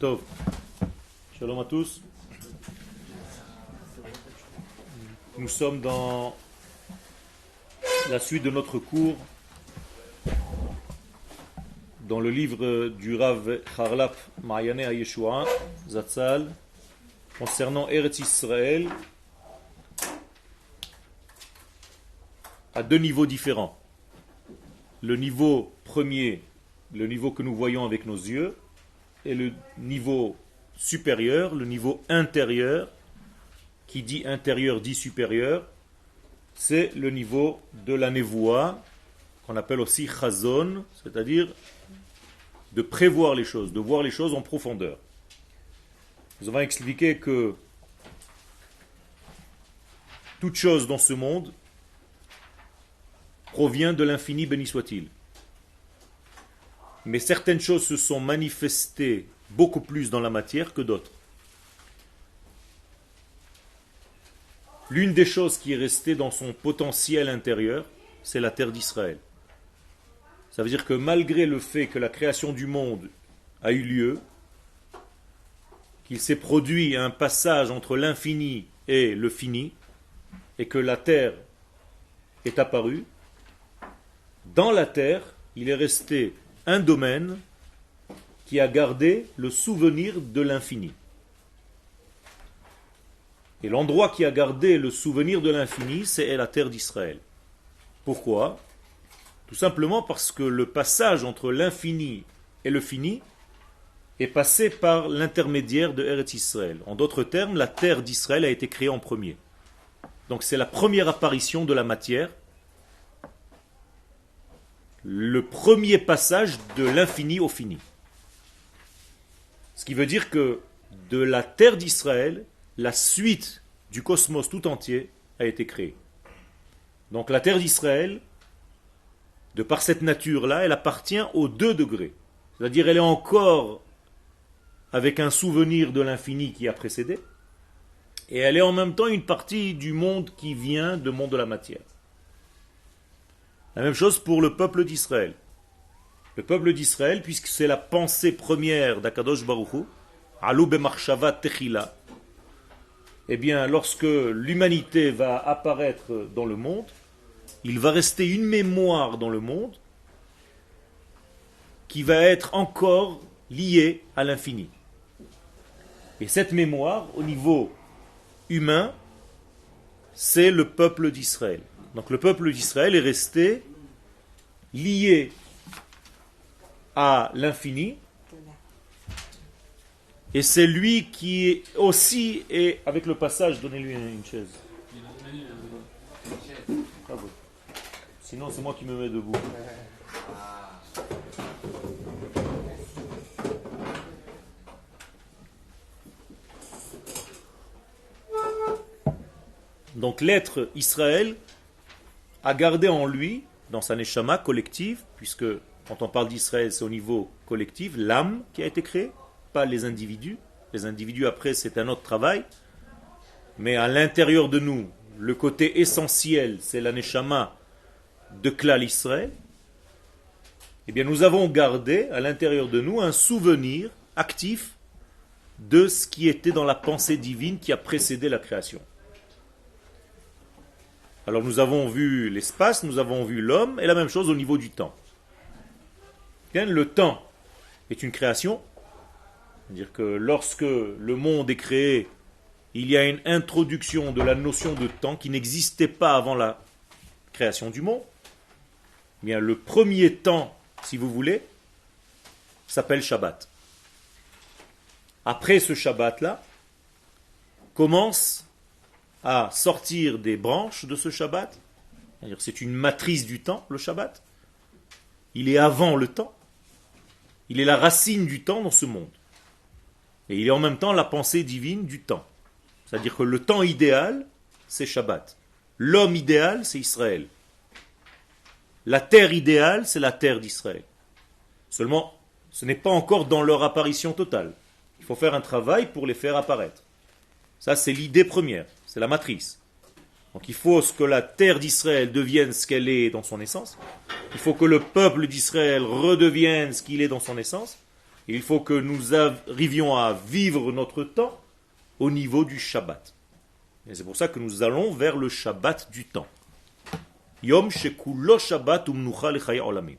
Tov. Shalom à tous. Nous sommes dans la suite de notre cours dans le livre du Rav Harlap Ma'ayane HaYeshua Zatzal concernant Eretz Israël à deux niveaux différents. Le niveau premier, le niveau que nous voyons avec nos yeux, et le niveau supérieur, le niveau intérieur, qui dit intérieur dit supérieur, c'est le niveau de la névoie, qu'on appelle aussi chazon, c'est-à-dire de prévoir les choses, de voir les choses en profondeur. Nous avons expliqué que toute chose dans ce monde provient de l'infini, béni soit-il. Mais certaines choses se sont manifestées beaucoup plus dans la matière que d'autres. L'une des choses qui est restée dans son potentiel intérieur, c'est la terre d'Israël. Ça veut dire que malgré le fait que la création du monde a eu lieu, qu'il s'est produit un passage entre l'infini et le fini, et que la terre est apparue, dans la terre, il est resté un domaine qui a gardé le souvenir de l'infini. Et l'endroit qui a gardé le souvenir de l'infini, c'est la terre d'Israël. Pourquoi ? Tout simplement parce que le passage entre l'infini et le fini est passé par l'intermédiaire de Eretz Israël. En d'autres termes, la terre d'Israël a été créée en premier. Donc c'est la première apparition de la matière, le premier passage de l'infini au fini. Ce qui veut dire que de la terre d'Israël, la suite du cosmos tout entier a été créée. Donc la terre d'Israël, de par cette nature-là, elle appartient aux 2 degrés. C'est-à-dire elle est encore avec un souvenir de l'infini qui a précédé, et elle est en même temps une partie du monde qui vient du monde de la matière. La même chose pour le peuple d'Israël. Le peuple d'Israël, puisque c'est la pensée première d'Akadosh Baruch Hu, Alou b'machshava techila, eh bien, lorsque l'humanité va apparaître dans le monde, il va rester une mémoire dans le monde qui va être encore liée à l'infini. Et cette mémoire, au niveau humain, c'est le peuple d'Israël. Donc le peuple d'Israël est resté lié à l'infini, et c'est lui qui aussi est, avec le passage, donnez-lui une chaise. Bravo. Sinon c'est moi qui me mets debout. Donc l'être Israël a gardé en lui, dans sa neshama collective, puisque quand on parle d'Israël, c'est au niveau collectif, l'âme qui a été créée, pas les individus. Les individus, après, c'est un autre travail. Mais à l'intérieur de nous, le côté essentiel, c'est la neshama de Klal Israël. Eh bien, nous avons gardé à l'intérieur de nous un souvenir actif de ce qui était dans la pensée divine qui a précédé la création. Alors nous avons vu l'espace, nous avons vu l'homme, et la même chose au niveau du temps. Le temps est une création, c'est-à-dire que lorsque le monde est créé, il y a une introduction de la notion de temps qui n'existait pas avant la création du monde. Eh bien, le premier temps, si vous voulez, s'appelle Shabbat. Après ce Shabbat-là, commence à sortir des branches de ce Shabbat. C'est-à-dire c'est une matrice du temps, le Shabbat. Il est avant le temps. Il est la racine du temps dans ce monde. Et il est en même temps la pensée divine du temps. C'est-à-dire que le temps idéal, c'est Shabbat. L'homme idéal, c'est Israël. La terre idéale, c'est la terre d'Israël. Seulement, ce n'est pas encore dans leur apparition totale. Il faut faire un travail pour les faire apparaître. Ça, c'est l'idée première. C'est la matrice. Donc il faut que la terre d'Israël devienne ce qu'elle est dans son essence. Il faut que le peuple d'Israël redevienne ce qu'il est dans son essence. Il faut que nous arrivions à vivre notre temps au niveau du Shabbat. Et c'est pour ça que nous allons vers le Shabbat du temps. Yom shekulo Shabbat umnucha lechaya olamim.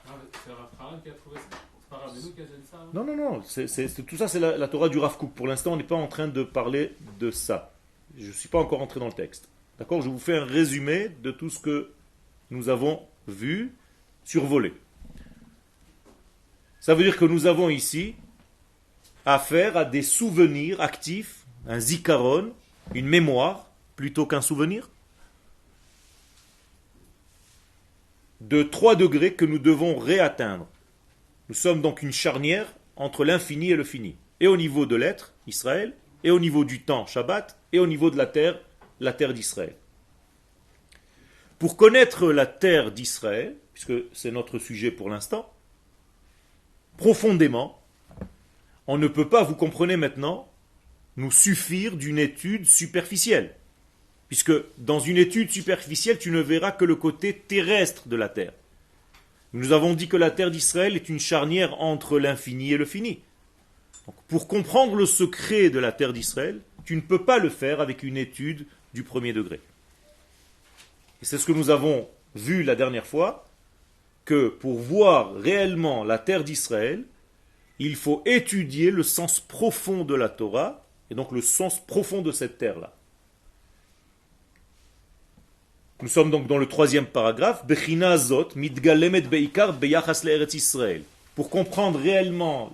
C'est Rav Charan qui a trouvé ça. C'est pas Rabbeinu qui a donné ça. Non. Tout ça, c'est la Torah du Rav Kook. Pour l'instant, on n'est pas en train de parler de ça. Je ne suis pas encore entré dans le texte. D'accord? Je vous fais un résumé de tout ce que nous avons vu, survolé. Ça veut dire que nous avons ici affaire à des souvenirs actifs, un zikaron, une mémoire, plutôt qu'un souvenir, de 3 degrés que nous devons réatteindre. Nous sommes donc une charnière entre l'infini et le fini. Et au niveau de l'être, Israël, et au niveau du temps, Shabbat, et au niveau de la terre d'Israël. Pour connaître la terre d'Israël, puisque c'est notre sujet pour l'instant, profondément, on ne peut pas, vous comprenez maintenant, nous suffire d'une étude superficielle. Puisque dans une étude superficielle, tu ne verras que le côté terrestre de la terre. Nous avons dit que la terre d'Israël est une charnière entre l'infini et le fini. Donc, pour comprendre le secret de la terre d'Israël, tu ne peux pas le faire avec une étude du premier degré. Et c'est ce que nous avons vu la dernière fois, que pour voir réellement la terre d'Israël, il faut étudier le sens profond de la Torah, et donc le sens profond de cette terre-là. Nous sommes donc dans le 3e paragraphe, Bechina Zot, Mitgalemet Beikar Beyachas Eretz Israël. Pour comprendre réellement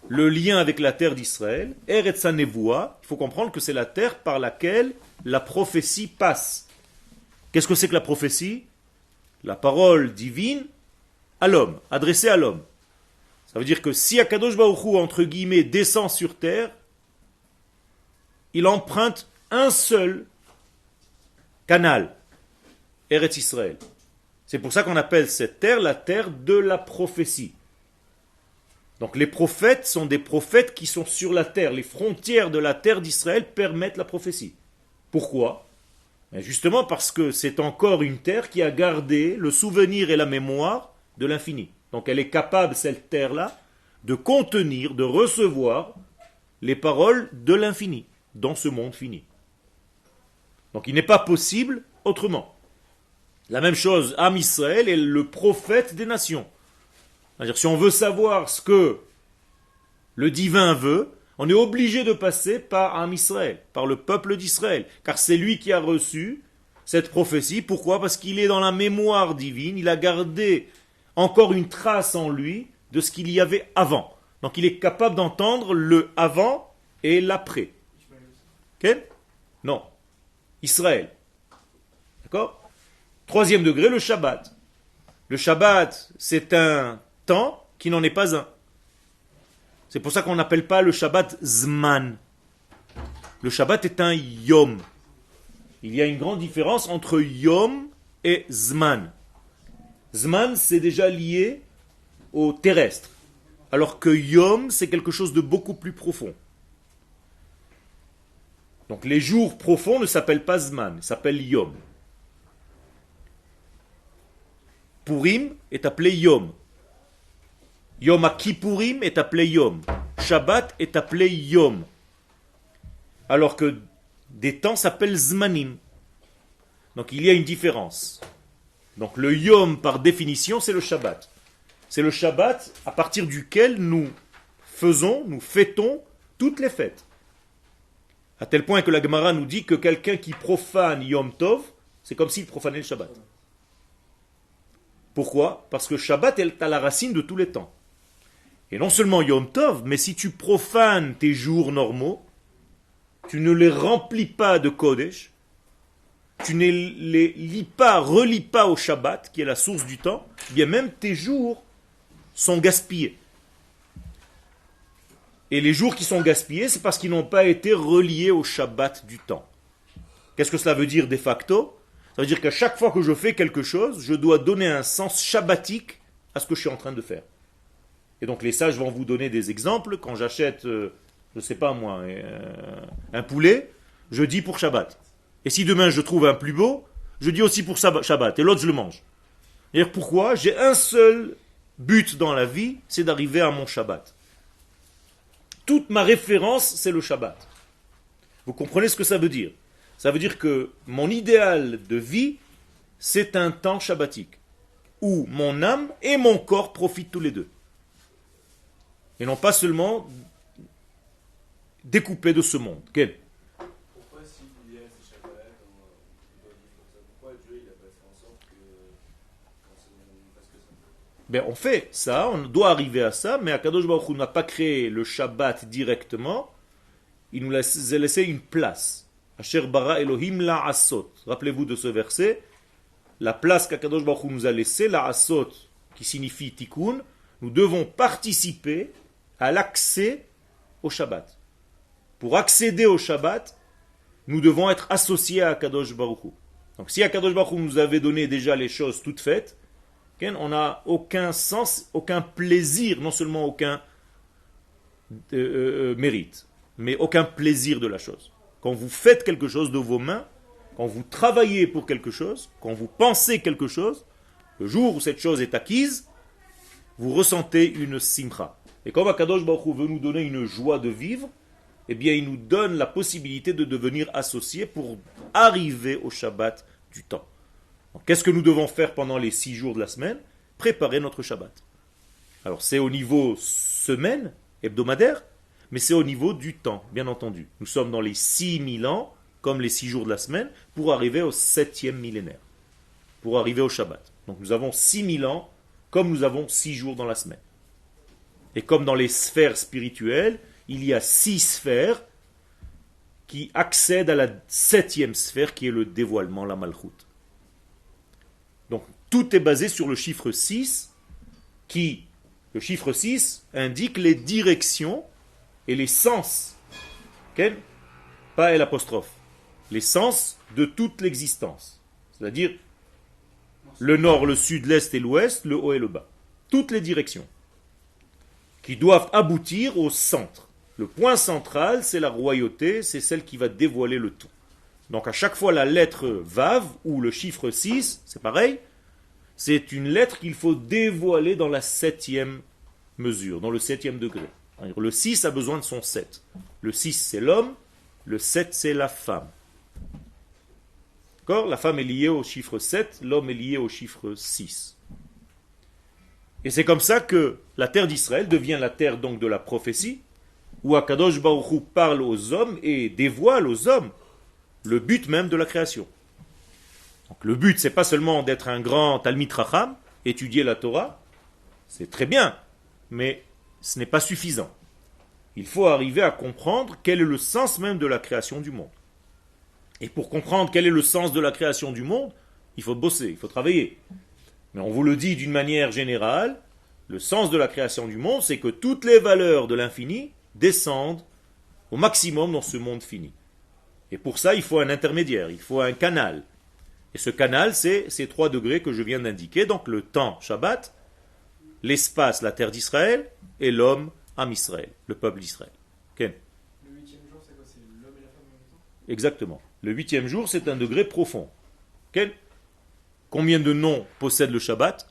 le lien avec la terre d'Israël, Eretz HaNevoua, il faut comprendre que c'est la terre par laquelle la prophétie passe. Qu'est-ce que c'est que la prophétie? La parole divine à l'homme, adressée à l'homme. Ça veut dire que si Akadosh Baruch Hu, entre guillemets, descend sur terre, il emprunte un seul canal, Eretz Israël. C'est pour ça qu'on appelle cette terre la terre de la prophétie. Donc les prophètes sont des prophètes qui sont sur la terre. Les frontières de la terre d'Israël permettent la prophétie. Pourquoi? Justement parce que c'est encore une terre qui a gardé le souvenir et la mémoire de l'infini. Donc elle est capable, cette terre-là, de contenir, de recevoir les paroles de l'infini dans ce monde fini. Donc il n'est pas possible autrement. La même chose, Am Israël est le prophète des nations. C'est-à-dire, si on veut savoir ce que le divin veut, on est obligé de passer par Am Israël, par le peuple d'Israël, car c'est lui qui a reçu cette prophétie. Pourquoi? Parce qu'il est dans la mémoire divine, il a gardé encore une trace en lui de ce qu'il y avait avant. Donc il est capable d'entendre le avant et l'après. Ok? Non. Israël. D'accord? 3e degré, le Shabbat. Le Shabbat, c'est un temps qui n'en est pas un. C'est pour ça qu'on n'appelle pas le Shabbat Zman. Le Shabbat est un Yom. Il y a une grande différence entre Yom et Zman. Zman, c'est déjà lié au terrestre. Alors que Yom, c'est quelque chose de beaucoup plus profond. Donc les jours profonds ne s'appellent pas Zman, ils s'appellent Yom. Purim est appelé Yom. Yom HaKippurim est appelé Yom. Shabbat est appelé Yom. Alors que des temps s'appellent Zmanim. Donc il y a une différence. Donc le Yom, par définition, c'est le Shabbat. C'est le Shabbat à partir duquel nous fêtons toutes les fêtes. À tel point que la Gemara nous dit que quelqu'un qui profane Yom Tov, c'est comme s'il profanait le Shabbat. Pourquoi? Parce que Shabbat est à la racine de tous les temps. Et non seulement Yom Tov, mais si tu profanes tes jours normaux, tu ne les remplis pas de Kodesh, tu ne les relis pas au Shabbat, qui est la source du temps, bien même tes jours sont gaspillés. Et les jours qui sont gaspillés, c'est parce qu'ils n'ont pas été reliés au Shabbat du temps. Qu'est-ce que cela veut dire de facto? Ça veut dire qu'à chaque fois que je fais quelque chose, je dois donner un sens shabbatique à ce que je suis en train de faire. Et donc les sages vont vous donner des exemples. Quand j'achète, je ne sais pas moi, un poulet, je dis pour Shabbat. Et si demain je trouve un plus beau, je dis aussi pour Shabbat. Et l'autre, je le mange. Et pourquoi? J'ai un seul but dans la vie, c'est d'arriver à mon Shabbat. Toute ma référence, c'est le Shabbat. Vous comprenez ce que ça veut dire? Ça veut dire que mon idéal de vie, c'est un temps shabbatique, où mon âme et mon corps profitent tous les deux. Et non pas seulement découpés de ce monde. Quel? Pourquoi s'il y a ces Shabbat, on doit vivre comme ça? Pourquoi Dieu il a pas fait en sorte que quand c'est parce que ça? Ben, on fait ça, on doit arriver à ça, mais Akadosh Baruch Hu n'a pas créé le Shabbat directement, il nous a laissé une place. Asher bara Elohim la asot. Rappelez-vous de ce verset, la place qu'Akadosh Baruch Hu nous a laissée, la asot, qui signifie tikkun, nous devons participer à l'accès au Shabbat. Pour accéder au Shabbat, nous devons être associés à Akadosh Baruch Hu. Donc si Akadosh Baruch Hu nous avait donné déjà les choses toutes faites, on n'a aucun sens, aucun plaisir, non seulement aucun mérite, mais aucun plaisir de la chose. Quand vous faites quelque chose de vos mains, quand vous travaillez pour quelque chose, quand vous pensez quelque chose, le jour où cette chose est acquise, vous ressentez une simcha. Et comme Akadosh Baruch Hu veut nous donner une joie de vivre, eh bien il nous donne la possibilité de devenir associés pour arriver au Shabbat du temps. Donc, qu'est-ce que nous devons faire pendant les 6 jours de la semaine? Préparer notre Shabbat. Alors c'est au niveau semaine, hebdomadaire, mais c'est au niveau du temps, bien entendu. Nous sommes dans les 6000 ans, comme les 6 jours de la semaine, pour arriver au 7e millénaire, pour arriver au Shabbat. Donc nous avons 6000 ans, comme nous avons 6 jours dans la semaine. Et comme dans les sphères spirituelles, il y a 6 sphères qui accèdent à la 7e sphère, qui est le dévoilement, la Malchut. Donc tout est basé sur le chiffre 6, qui, le chiffre 6, indique les directions et les sens, okay? Pas l'apostrophe, les sens de toute l'existence. C'est-à-dire le nord, le sud, l'est et l'ouest, le haut et le bas. Toutes les directions qui doivent aboutir au centre. Le point central, c'est la royauté, c'est celle qui va dévoiler le tout. Donc à chaque fois la lettre Vav ou le chiffre 6, c'est pareil, c'est une lettre qu'il faut dévoiler dans la 7e mesure, dans le 7e degré. Le 6 a besoin de son 7. Le 6 c'est l'homme, le 7 c'est la femme. D'accord? La femme est liée au chiffre 7, l'homme est lié au chiffre 6. Et c'est comme ça que la terre d'Israël devient la terre donc de la prophétie, où Akadosh Baruch Hu parle aux hommes et dévoile aux hommes le but même de la création. Donc, le but, c'est pas seulement d'être un grand Talmid Chacham, étudier la Torah, c'est très bien, mais ce n'est pas suffisant. Il faut arriver à comprendre quel est le sens même de la création du monde. Et pour comprendre quel est le sens de la création du monde, il faut bosser, il faut travailler. Mais on vous le dit d'une manière générale, le sens de la création du monde, c'est que toutes les valeurs de l'infini descendent au maximum dans ce monde fini. Et pour ça, il faut un intermédiaire, il faut un canal. Et ce canal, c'est ces 3 degrés que je viens d'indiquer, donc le temps, Shabbat, l'espace, la terre d'Israël, et l'homme, Am Israël, le peuple d'Israël. Ken? Le 8e jour, c'est quoi? C'est l'homme et la femme en même temps? Exactement. Le 8e jour, c'est un degré profond. Ken? Combien de noms possède le Shabbat?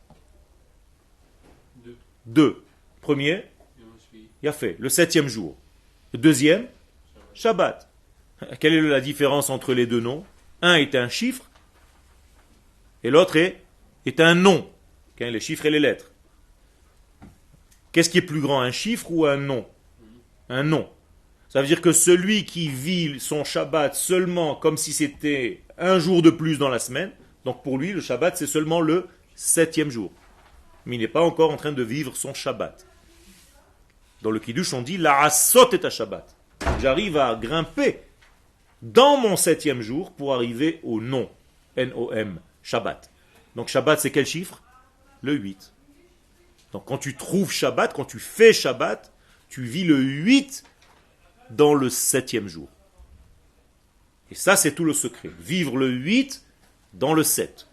2. 2. Premier, Et ensuite, Yafé. Le 7e jour. Le deuxième, Shabbat. Quelle est la différence entre les 2 noms? Un est un chiffre, et l'autre est un nom. Okay, les chiffres et les lettres. Qu'est-ce qui est plus grand, un chiffre ou un nom? Un nom. Ça veut dire que celui qui vit son Shabbat seulement comme si c'était un jour de plus dans la semaine, donc pour lui, le Shabbat, c'est seulement le 7e jour. Mais il n'est pas encore en train de vivre son Shabbat. Dans le Kiddush, on dit la asot est à Shabbat. J'arrive à grimper dans mon 7e jour pour arriver au nom. N-O-M, Shabbat. Donc Shabbat, c'est quel chiffre? Le 8. Donc quand tu trouves Shabbat, quand tu fais Shabbat, tu vis le 8 dans le 7e jour. Et ça, c'est tout le secret. Vivre le 8 dans le 7.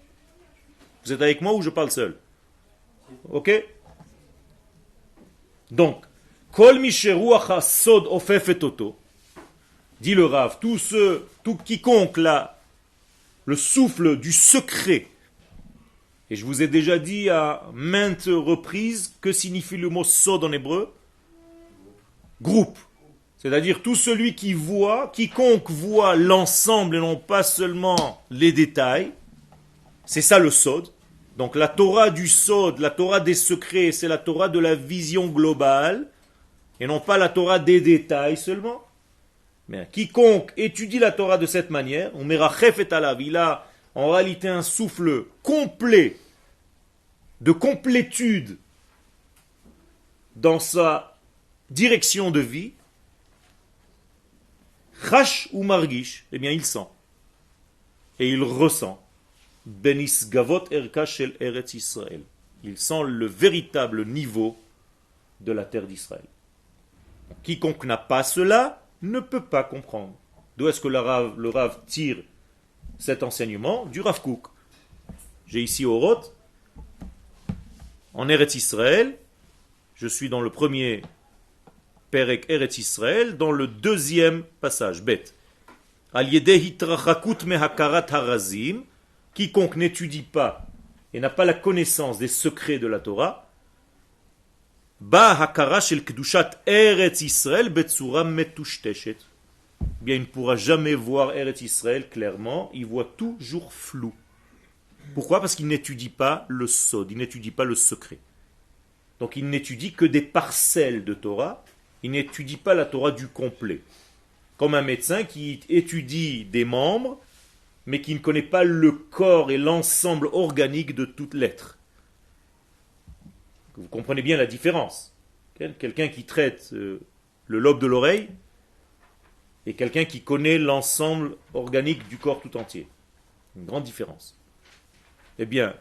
Vous êtes avec moi ou je parle seul? Ok? Donc, Kol misheruach hasod ofefet oto, dit le Rav, tout quiconque là, le souffle du secret, Et je vous ai déjà dit à maintes reprises que signifie le mot sod en hébreu. Groupe. C'est-à-dire tout celui qui voit, quiconque voit l'ensemble et non pas seulement les détails. C'est ça le sod. Donc la Torah du sod, la Torah des secrets, c'est la Torah de la vision globale et non pas la Torah des détails seulement. Mais quiconque étudie la Torah de cette manière, on merachef et alav, il a en réalité un souffle complet, de complétude dans sa direction de vie. Chash ou margish, eh bien il sent et il ressent. Benis gavot erka shel Eretz Israël. Il sent le véritable niveau de la terre d'Israël. Quiconque n'a pas cela ne peut pas comprendre. D'où est-ce que le Rav tire cet enseignement? Du Rav Kook. J'ai ici au Roth, en Eretz Israël, je suis dans le premier Perek Eretz Israël, dans le deuxième passage, Bet. Al yedeh hitrachakut mehakarat harazim, quiconque n'étudie pas et n'a pas la connaissance des secrets de la Torah, ba hakara shel kedushat Eretz Israël betsura metushteshet. Bien, il ne pourra jamais voir Eretz Israël clairement, il voit toujours flou. Pourquoi? Parce qu'il n'étudie pas le sod, il n'étudie pas le secret. Donc il n'étudie que des parcelles de Torah, il n'étudie pas la Torah du complet. Comme un médecin qui étudie des membres, mais qui ne connaît pas le corps et l'ensemble organique de toute l'être. Vous comprenez bien la différence. Quelqu'un qui traite le lobe de l'oreille et quelqu'un qui connaît l'ensemble organique du corps tout entier. Une grande différence. Eh bien,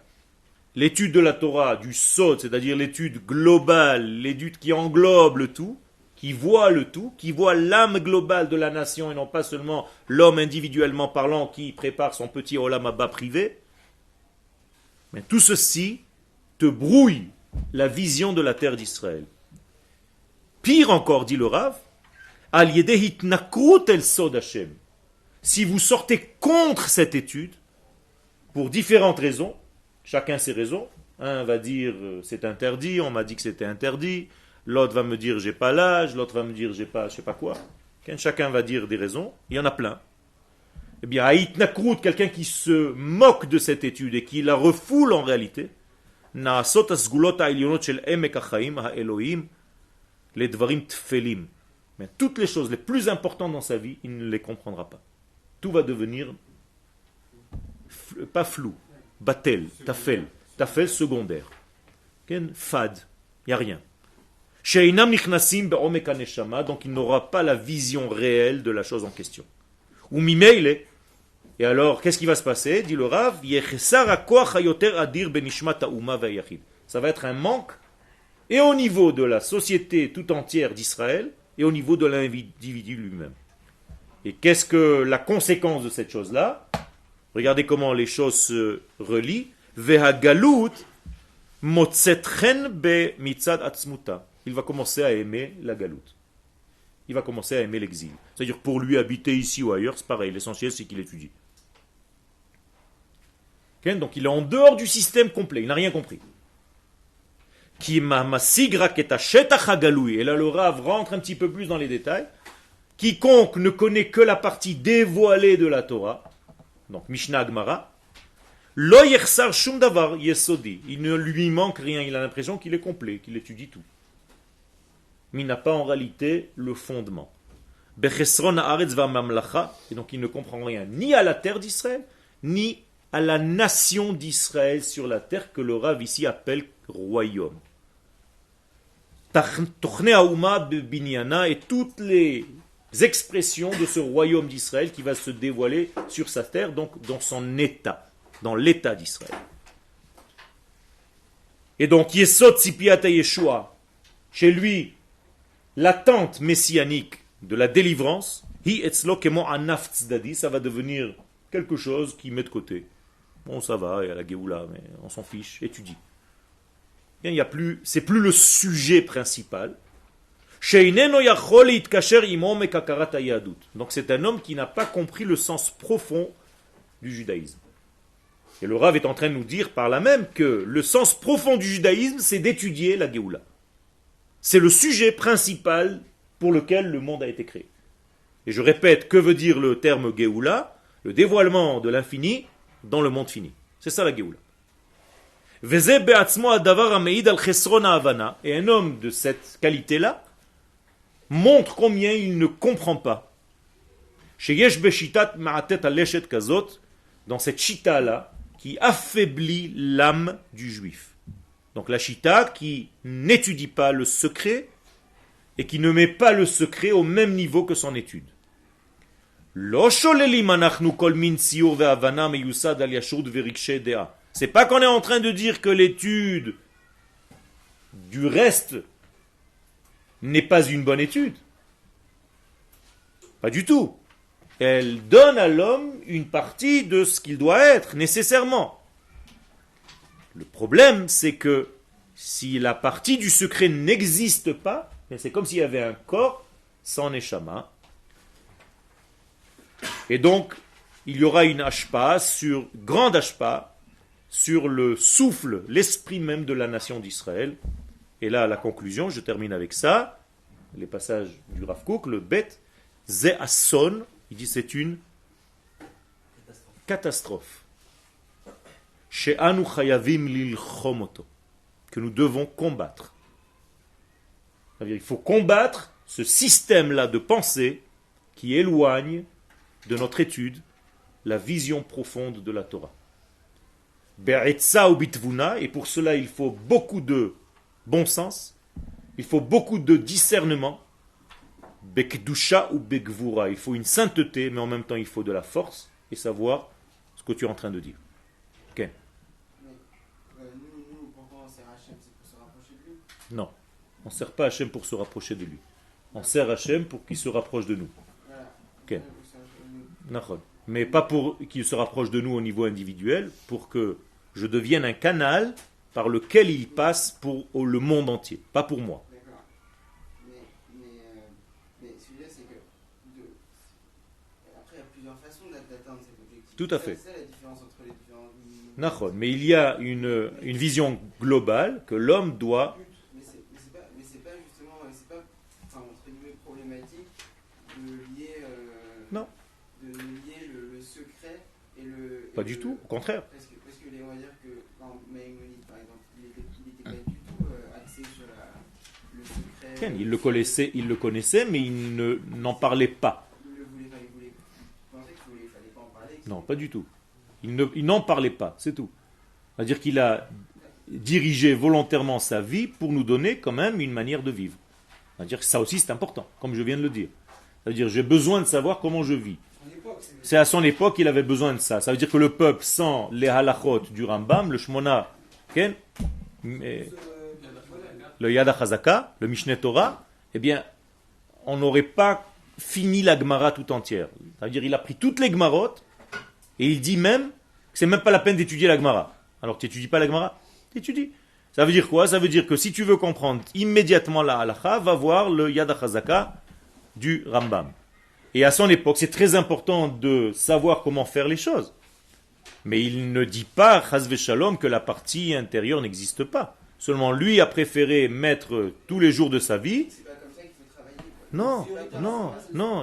l'étude de la Torah, du Sod, c'est-à-dire l'étude globale, l'étude qui englobe le tout, qui voit le tout, qui voit l'âme globale de la nation et non pas seulement l'homme individuellement parlant qui prépare son petit olam haba privé, mais tout ceci te brouille la vision de la terre d'Israël. Pire encore, dit le Rav, al yedeh hitnakrut el sod Hashem. Si vous sortez contre cette étude, pour différentes raisons, chacun ses raisons, un va dire c'est interdit, on m'a dit que c'était interdit, l'autre va me dire j'ai pas l'âge, l'autre va me dire j'ai pas je sais pas quoi. Chacun va dire des raisons, il y en a plein. Eh bien, Haïtnakrut, quelqu'un qui se moque de cette étude et qui la refoule en réalité, Naasot asgulot ha'elyonot shel emek ha'chaim ha'elohim ledvarim tfelim. Mais toutes les choses les plus importantes dans sa vie, il ne les comprendra pas. Tout va devenir pas flou, batel, tafel secondaire. Fad, il n'y a rien. Donc il n'aura pas la vision réelle de la chose en question. Ou mimeile. Et alors, qu'est-ce qui va se passer? Dit le Rav, ça va être un manque, et au niveau de la société tout entière d'Israël, et au niveau de l'individu lui-même. Et qu'est-ce que la conséquence de cette chose-là? Regardez comment les choses se relient. Vehagalut motzetchen be mitzad atzmuta. Il va commencer à aimer la galoute. Il va commencer à aimer l'exil. C'est-à-dire pour lui habiter ici ou ailleurs, c'est pareil. L'essentiel, c'est qu'il étudie. Okay? Donc il est en dehors du système complet. Il n'a rien compris. Et là, le Rav rentre un petit peu plus dans les détails. Quiconque ne connaît que la partie dévoilée de la Torah, donc Mishnah Gemara, lo yechsar shum davar yesodi. Il ne lui manque rien. Il a l'impression qu'il est complet, qu'il étudie tout. Mais il n'a pas en réalité le fondement. Bechesron haaretz v'mamlacha, et donc il ne comprend rien ni à la terre d'Israël, ni à la nation d'Israël sur la terre que le Rav ici appelle royaume. Tochne haouma bebinyana, et toutes les expressions de ce royaume d'Israël qui va se dévoiler sur sa terre, donc dans son état, dans l'état d'Israël. Et donc Yesod Tzipiat Yeshua, chez lui, l'attente messianique de la délivrance, hi etzlo kemo anaf tzedadi, ça va devenir quelque chose qui met de côté. Bon, ça va, il y a la Géoula, mais on s'en fiche, étudie. Il y a plus, c'est plus le sujet principal. Donc c'est un homme qui n'a pas compris le sens profond du judaïsme. Et le Rav est en train de nous dire par là même que le sens profond du judaïsme, c'est d'étudier la Géoula. C'est le sujet principal pour lequel le monde a été créé. Et je répète, que veut dire le terme Géoula? Le dévoilement de l'infini dans le monde fini. C'est ça la Géoula. Et un homme de cette qualité-là montre combien il ne comprend pas. Dans cette chita-là, qui affaiblit l'âme du juif. Donc la chita qui n'étudie pas le secret et qui ne met pas le secret au même niveau que son étude. C'est pas qu'on est en train de dire que l'étude du reste n'est pas une bonne étude. Pas du tout. Elle donne à l'homme une partie de ce qu'il doit être, nécessairement. Le problème, c'est que si la partie du secret n'existe pas, c'est comme s'il y avait un corps sans neshama. Et donc, il y aura une grande ashpa, sur le souffle, l'esprit même de la nation d'Israël. Et là, la conclusion, je termine avec ça, les passages du Rav Kook, le bet, ze asson, il dit c'est une catastrophe. She'anu chayavim lilchomoto, que nous devons combattre. C'est-à-dire, il faut combattre ce système-là de pensée qui éloigne de notre étude la vision profonde de la Torah. Be'etza ou bitvuna, et pour cela il faut beaucoup de bon sens, il faut beaucoup de discernement. Bekdusha ou bekvura, il faut une sainteté, mais en même temps il faut de la force et savoir ce que tu es en train de dire. Ok. Nous, pourquoi on sert Hachem, c'est pour se rapprocher de lui? Non, on ne sert pas Hachem pour se rapprocher de lui. On sert Hachem pour qu'il se rapproche de nous. Voilà. Ok. Mais pas pour qu'il se rapproche de nous au niveau individuel, pour que je devienne un canal par lequel il passe pour le monde entier, pas pour moi. D'accord. Mais ce que je veux dire, c'est que après, il y a plusieurs façons d'atteindre cet objectif. Tout à fait. C'est ça la différence entre les différents. Mais il y a une vision globale que l'homme doit... Mais c'est pas justement, c'est pas entre guillemets problématique de lier, Non. De lier le secret et le. Pas du tout, au contraire. Parce que on va dire que Maïmonide, par exemple, il était pas du tout axé sur le secret. Il le connaissait, mais il n'en parlait pas. Il pensait qu'il fallait pas en parler. Non, pas du tout. Il n'en parlait pas, c'est tout. C'est-à-dire qu'il a dirigé volontairement sa vie pour nous donner quand même une manière de vivre. C'est-à-dire que ça aussi c'est important, comme je viens de le dire. C'est-à-dire j'ai besoin de savoir comment je vis. C'est à son époque qu'il avait besoin de ça. Ça veut dire que le peuple, sans les halachot du Rambam, le Shmona, le Yad HaChazaka, le Mishneh Torah, eh bien, on n'aurait pas fini la Gemara tout entière. C'est-à-dire il a pris toutes les Gemarot, et il dit même que c'est même pas la peine d'étudier la Gemara. Alors tu n'étudies pas la Gemara? Tu étudies. Ça veut dire quoi? Ça veut dire que si tu veux comprendre immédiatement la halacha, va voir le Yad HaChazaka du Rambam. Et à son époque, c'est très important de savoir comment faire les choses. Mais il ne dit pas, chas v'shalom, que la partie intérieure n'existe pas. Seulement lui a préféré mettre tous les jours de sa vie. C'est pas comme ça qu'il faut travailler. Non,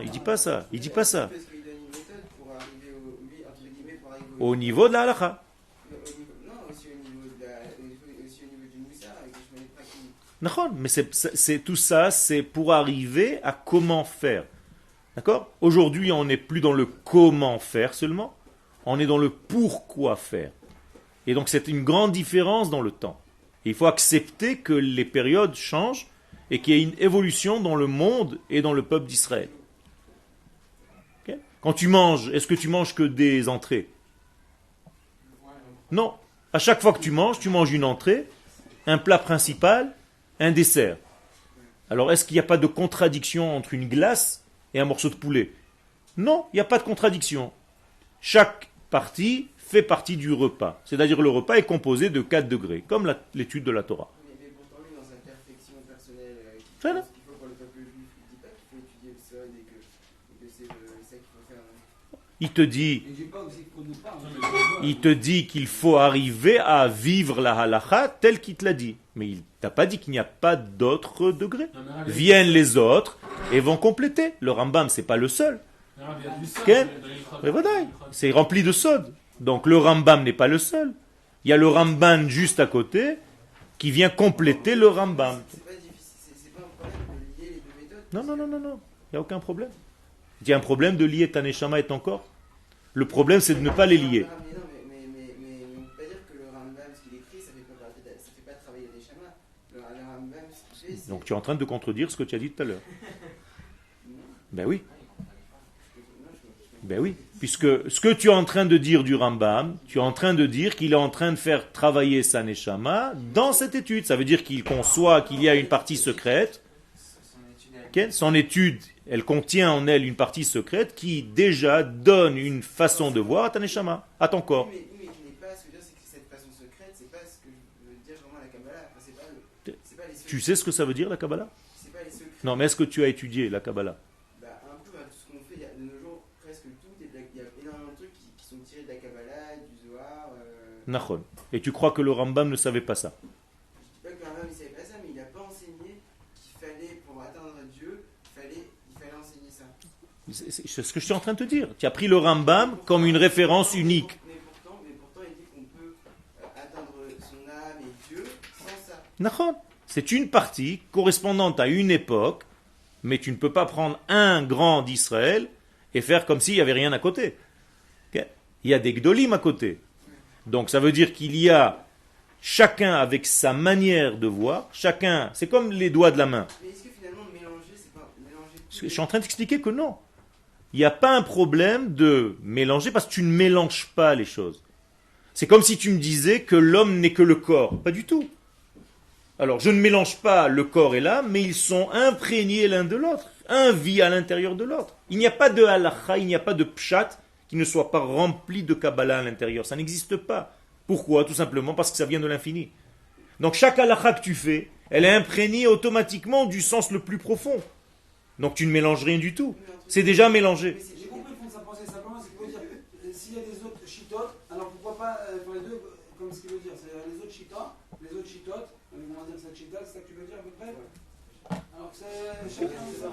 il dit pas ça. Il dit pas ça. Parce qu'il donne une méthode pour arriver Au niveau de la halakha. Non, aussi au niveau du moussard, avec les chemins pratiques. Mais c'est tout ça, c'est pour arriver à comment faire. D'accord? Aujourd'hui, on n'est plus dans le comment faire seulement, on est dans le pourquoi faire. Et donc c'est une grande différence dans le temps. Et il faut accepter que les périodes changent et qu'il y a une évolution dans le monde et dans le peuple d'Israël. Okay? Quand tu manges, est-ce que tu manges que des entrées? Non. À chaque fois que tu manges une entrée, un plat principal, un dessert. Alors est-ce qu'il n'y a pas de contradiction entre une glace et un morceau de poulet? Non, il n'y a pas de contradiction. Chaque partie fait partie du repas. C'est-à-dire le repas est composé de 4 degrés, comme l'étude de la Torah. Mais pourtant, lui, dans sa perfection personnelle, qu'il Voilà. faut pour le peuple juif, il ne dit pas qu'il faut étudier le sol et que c'est ça qu'il faut faire. Il te dit, Et j'ai pas aussi qu'il faut nous parler. Non, mais je vois. il te dit qu'il faut arriver à vivre la halakha tel qu'il te l'a dit. Mais il t'a pas dit qu'il n'y a pas d'autres degrés. Non, mais Rav, Viennent les autres et vont compléter. Le Rambam, c'est pas le seul. Rav, il y a du sod Ken dans l'Ilchot. Mais voilà, c'est rempli de sod. Donc le Rambam n'est pas le seul. Il y a le Ramban juste à côté qui vient compléter le Rambam. C'est pas difficile, c'est pas un problème de lier les deux méthodes. Non, non, non, non, non. Il n'y a aucun problème. Il y a un problème de lier ta neshama et ton corps. Le problème, c'est de ne pas les lier. Mais non, mais on peut pas dire que le Rambam, ce qu'il écrit, ça fait pas travailler les chamas. Le Rambam, ce qu'il fait, c'est... Donc tu es en train de contredire ce que tu as dit tout à l'heure. Ben oui. Ben oui. Puisque ce que tu es en train de dire du Rambam, tu es en train de dire qu'il est en train de faire travailler sa neshama dans cette étude. Ça veut dire qu'il conçoit qu'il y a une partie secrète. Son étude, elle contient en elle une partie secrète qui déjà donne une façon de voir à ta neshama, à ton corps. Mais qui n'est pas, ce que je veux dire, c'est que cette façon secrète, c'est pas ce que je veux dire vraiment la Kabbalah. Enfin, c'est pas les secrets. Tu sais ce que ça veut dire la Kabbalah? C'est pas les secrets. Non, mais est-ce que tu as étudié la Kabbalah? Bah, un peu, tout ce qu'on fait, il y a, de nos jours, presque tout, il y a énormément de trucs qui sont tirés de la Kabbalah, du Zohar. Nachon. Et tu crois que le Rambam ne savait pas ça? Je dis pas que le Rambam, il savait pas ça, mais il n'a pas enseigné qu'il fallait, pour atteindre Dieu, il fallait enseigner ça. C'est ce que je suis en train de te dire. Tu as pris le Rambam comme une référence unique. Mais pourtant, il dit qu'on peut atteindre son âme et Dieu sans ça. Nachon. C'est une partie correspondante à une époque, mais tu ne peux pas prendre un grand d'Israël et faire comme s'il n'y avait rien à côté. Ok? Il y a des gdolim à côté. Donc ça veut dire qu'il y a chacun avec sa manière de voir, chacun, c'est comme les doigts de la main. Mais est-ce que finalement, mélanger, c'est pas mélanger tout Je suis en train d'expliquer que non. Il n'y a pas un problème de mélanger parce que tu ne mélanges pas les choses. C'est comme si tu me disais que l'homme n'est que le corps. Pas du tout. Alors, je ne mélange pas le corps et l'âme, mais ils sont imprégnés l'un de l'autre. Un vit à l'intérieur de l'autre. Il n'y a pas de halakha, il n'y a pas de pshat qui ne soit pas rempli de Kabbalah à l'intérieur. Ça n'existe pas. Pourquoi? Tout simplement parce que ça vient de l'infini. Donc, chaque halakha que tu fais, elle est imprégnée automatiquement du sens le plus profond. Donc, tu ne mélanges rien du tout. C'est déjà mélangé. J'ai compris le fond de sa pensée, simplement, c'est qu'il veut dire s'il y a des autres chitotes, alors pourquoi pas faire les deux, comme ce qu'il veut dire, c'est-à-dire les autres chitotes, on va dire cette chita, c'est ça que tu veux dire à peu près? Alors que c'est chacun de ça.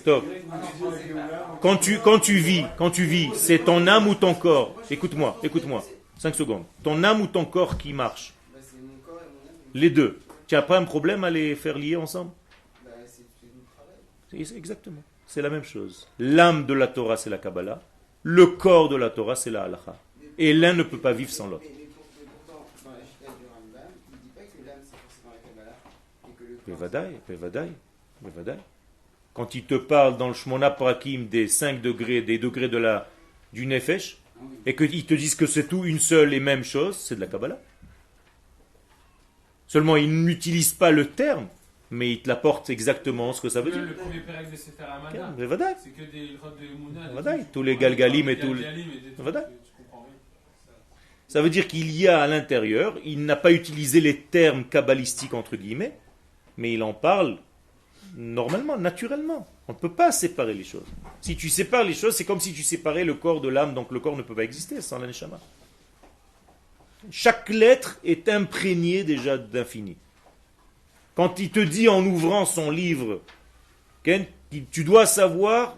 Top. Quand tu vis, c'est ton âme ou ton corps. Écoute-moi. 5 secondes. Ton âme ou ton corps qui marche. Bah, c'est mon corps et mon âme. Les deux. Tu n'as pas un problème à les faire lier ensemble? Bah, c'est du travail. Exactement. C'est la même chose. L'âme de la Torah, c'est la Kabbalah. Le corps de la Torah, c'est la halakha. Et l'un ne peut pas vivre sans l'autre. Mais pourtant, dans la chita du Rambam, il ne dit pas que l'âme, c'est forcément la Kabbalah. Et que le corps, Bevadaï. Quand il te parle dans le Shmona Prakim des 5 degrés, des degrés du Nefesh, et qu'ils te disent que c'est tout une seule et même chose, c'est de la Kabbalah. Seulement, ils n'utilisent pas le terme, mais ils te l'apportent exactement ce que ça veut dire. Le premier pérec de Sefer Hamada, Bevadaï. c'est que des Ilchot de Emouna. Bevadaï. Tous les Galgalim et tout. Bevadaï. Tu comprends rien. Ça veut dire qu'il y a à l'intérieur, il n'a pas utilisé les termes kabbalistiques entre guillemets, mais il en parle normalement, naturellement. On ne peut pas séparer les choses. Si tu sépares les choses, c'est comme si tu séparais le corps de l'âme, donc le corps ne peut pas exister sans la neshama. Chaque lettre est imprégnée déjà d'infini. Quand il te dit en ouvrant son livre, Ken, tu dois savoir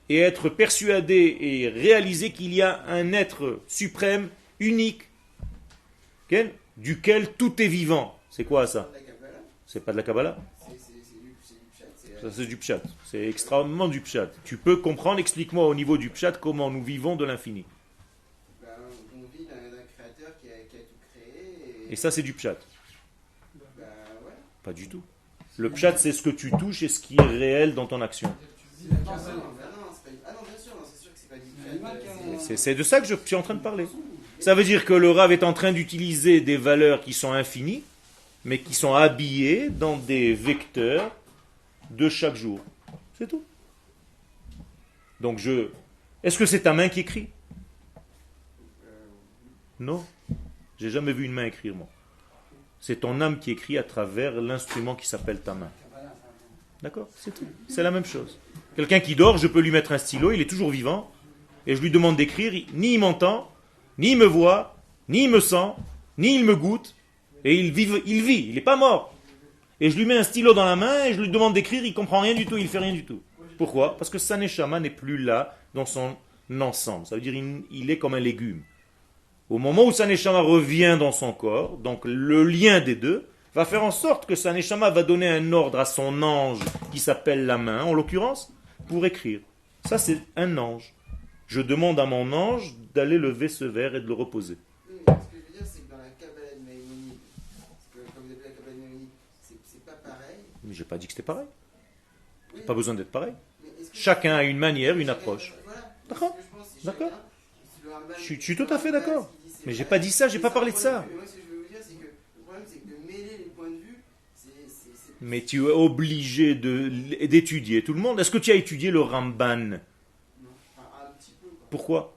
et être persuadé et réaliser qu'il y a un être suprême, unique, Ken, duquel tout est vivant. C'est quoi ça? la Kabbalah, C'est pas de la Kabbalah. c'est du pshat. Ça c'est du pshat. C'est extrêmement du pshat. Tu peux comprendre, explique-moi au niveau du pshat comment nous vivons de l'infini. Bah, on vit d'un créateur qui a tout créé. Et ça c'est du pshat. Bah, ouais. Pas du tout. Le pshat c'est ce que tu touches et ce qui est réel dans ton action. C'est la Ah Kabbalah. non, c'est pas... Ah non, bien sûr, non, c'est sûr que c'est pas du pshat. C'est de ça que je suis en train de parler. Ça veut dire que le Rav est en train d'utiliser des valeurs qui sont infinies, mais qui sont habillées dans des vecteurs de chaque jour. C'est tout. Donc est-ce que c'est ta main qui écrit? Non. J'ai jamais vu une main écrire, moi. C'est ton âme qui écrit à travers l'instrument qui s'appelle ta main. D'accord? C'est tout. C'est la même chose. Quelqu'un qui dort, je peux lui mettre un stylo, il est toujours vivant, et je lui demande d'écrire, ni il m'entend, ni il me voit, ni il me sent, ni il me goûte, et il vit, il n'est pas mort. Et je lui mets un stylo dans la main, et je lui demande d'écrire, il comprend rien du tout, il fait rien du tout. Pourquoi? Parce que sa neshama n'est plus là dans son ensemble. Ça veut dire il est comme un légume. Au moment où sa neshama revient dans son corps, donc le lien des deux, va faire en sorte que sa neshama va donner un ordre à son ange qui s'appelle la main, en l'occurrence, pour écrire. Ça, c'est un ange. Je demande à mon ange d'aller lever ce verre et de le reposer. Oui, mais ce que je veux dire, c'est que dans la Kabbalah de Maïmonide, parce que quand vous appelez la Kabbalah de Maïmonide, c'est pas pareil. Mais j'ai pas dit que c'était pareil. Oui, Pas besoin d'être pareil. mais est-ce que- Chacun a une manière, une chacun- approche. Voilà. D'accord. Ce que je pense, c'est D'accord. chacun, si le Rambam- Je suis tout à fait d'accord. qui dit c'est Mais j'ai vrai, pas dit ça, j'ai mais pas c'est parlé un de point ça. vue. Mais moi, ce que je veux vous dire, c'est que le problème, c'est que de mêler les points de vue, c'est- Mais tu es obligé d'étudier tout le monde. Est-ce que tu as étudié le Ramban? non, enfin, un petit peu. Quoi. Pourquoi?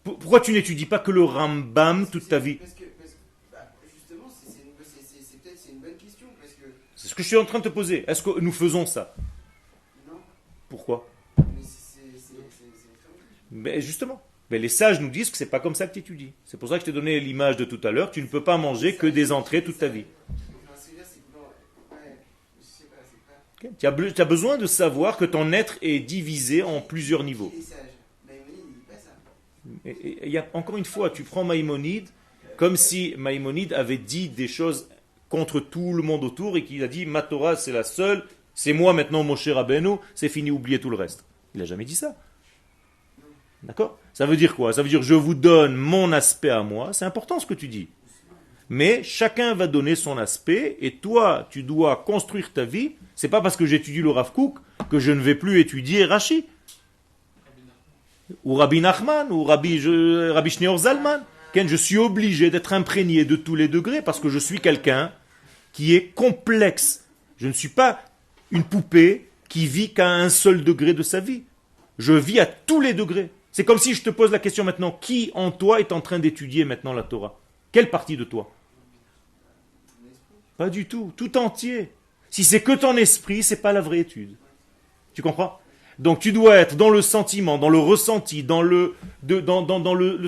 Pourquoi tu n'étudies pas que le Rambam toute ta vie? Parce que bah, justement, peut-être c'est une bonne question, parce que C'est ce que je suis en train de te poser. Est-ce que nous faisons ça? non, Pourquoi? mais c'est très bien. Mais justement. Mais les sages nous disent que c'est pas comme ça que tu étudies. C'est pour ça que je t'ai donné l'image de tout à l'heure. Tu ne peux pas manger que des entrées toute ta vie. Enfin, ce que je veux dire, c'est que bon, ouais, je sais pas, c'est pas. Ok. Tu as besoin de savoir que ton être est divisé en plusieurs niveaux. Il est sage. Maïmonide, il dit pas ça. Et il y a, encore une fois, tu prends Maïmonide comme si Maïmonide avait dit des choses contre tout le monde autour et qu'il a dit ma Torah c'est la seule, c'est moi maintenant Moshe Rabbeinu, c'est fini, oubliez tout le reste. Il n'a jamais dit ça. D'accord? Ça veut dire quoi? Ça veut dire je vous donne mon aspect à moi, c'est important ce que tu dis. Mais chacun va donner son aspect et toi tu dois construire ta vie. C'est pas parce que j'étudie le Rav Kook que je ne vais plus étudier Rashi. Ou Rabbi Nachman, ou Rabbi Shneor Zalman. Ken, je suis obligé d'être imprégné de tous les degrés parce que je suis quelqu'un qui est complexe. Je ne suis pas une poupée qui vit qu'à un seul degré de sa vie. Je vis à tous les degrés. C'est comme si je te pose la question maintenant, qui en toi est en train d'étudier maintenant la Torah? Quelle partie de toi? Pas du tout, tout entier. Si c'est que ton esprit, c'est pas la vraie étude. Tu comprends? Donc tu dois être dans le sentiment, dans le ressenti, dans le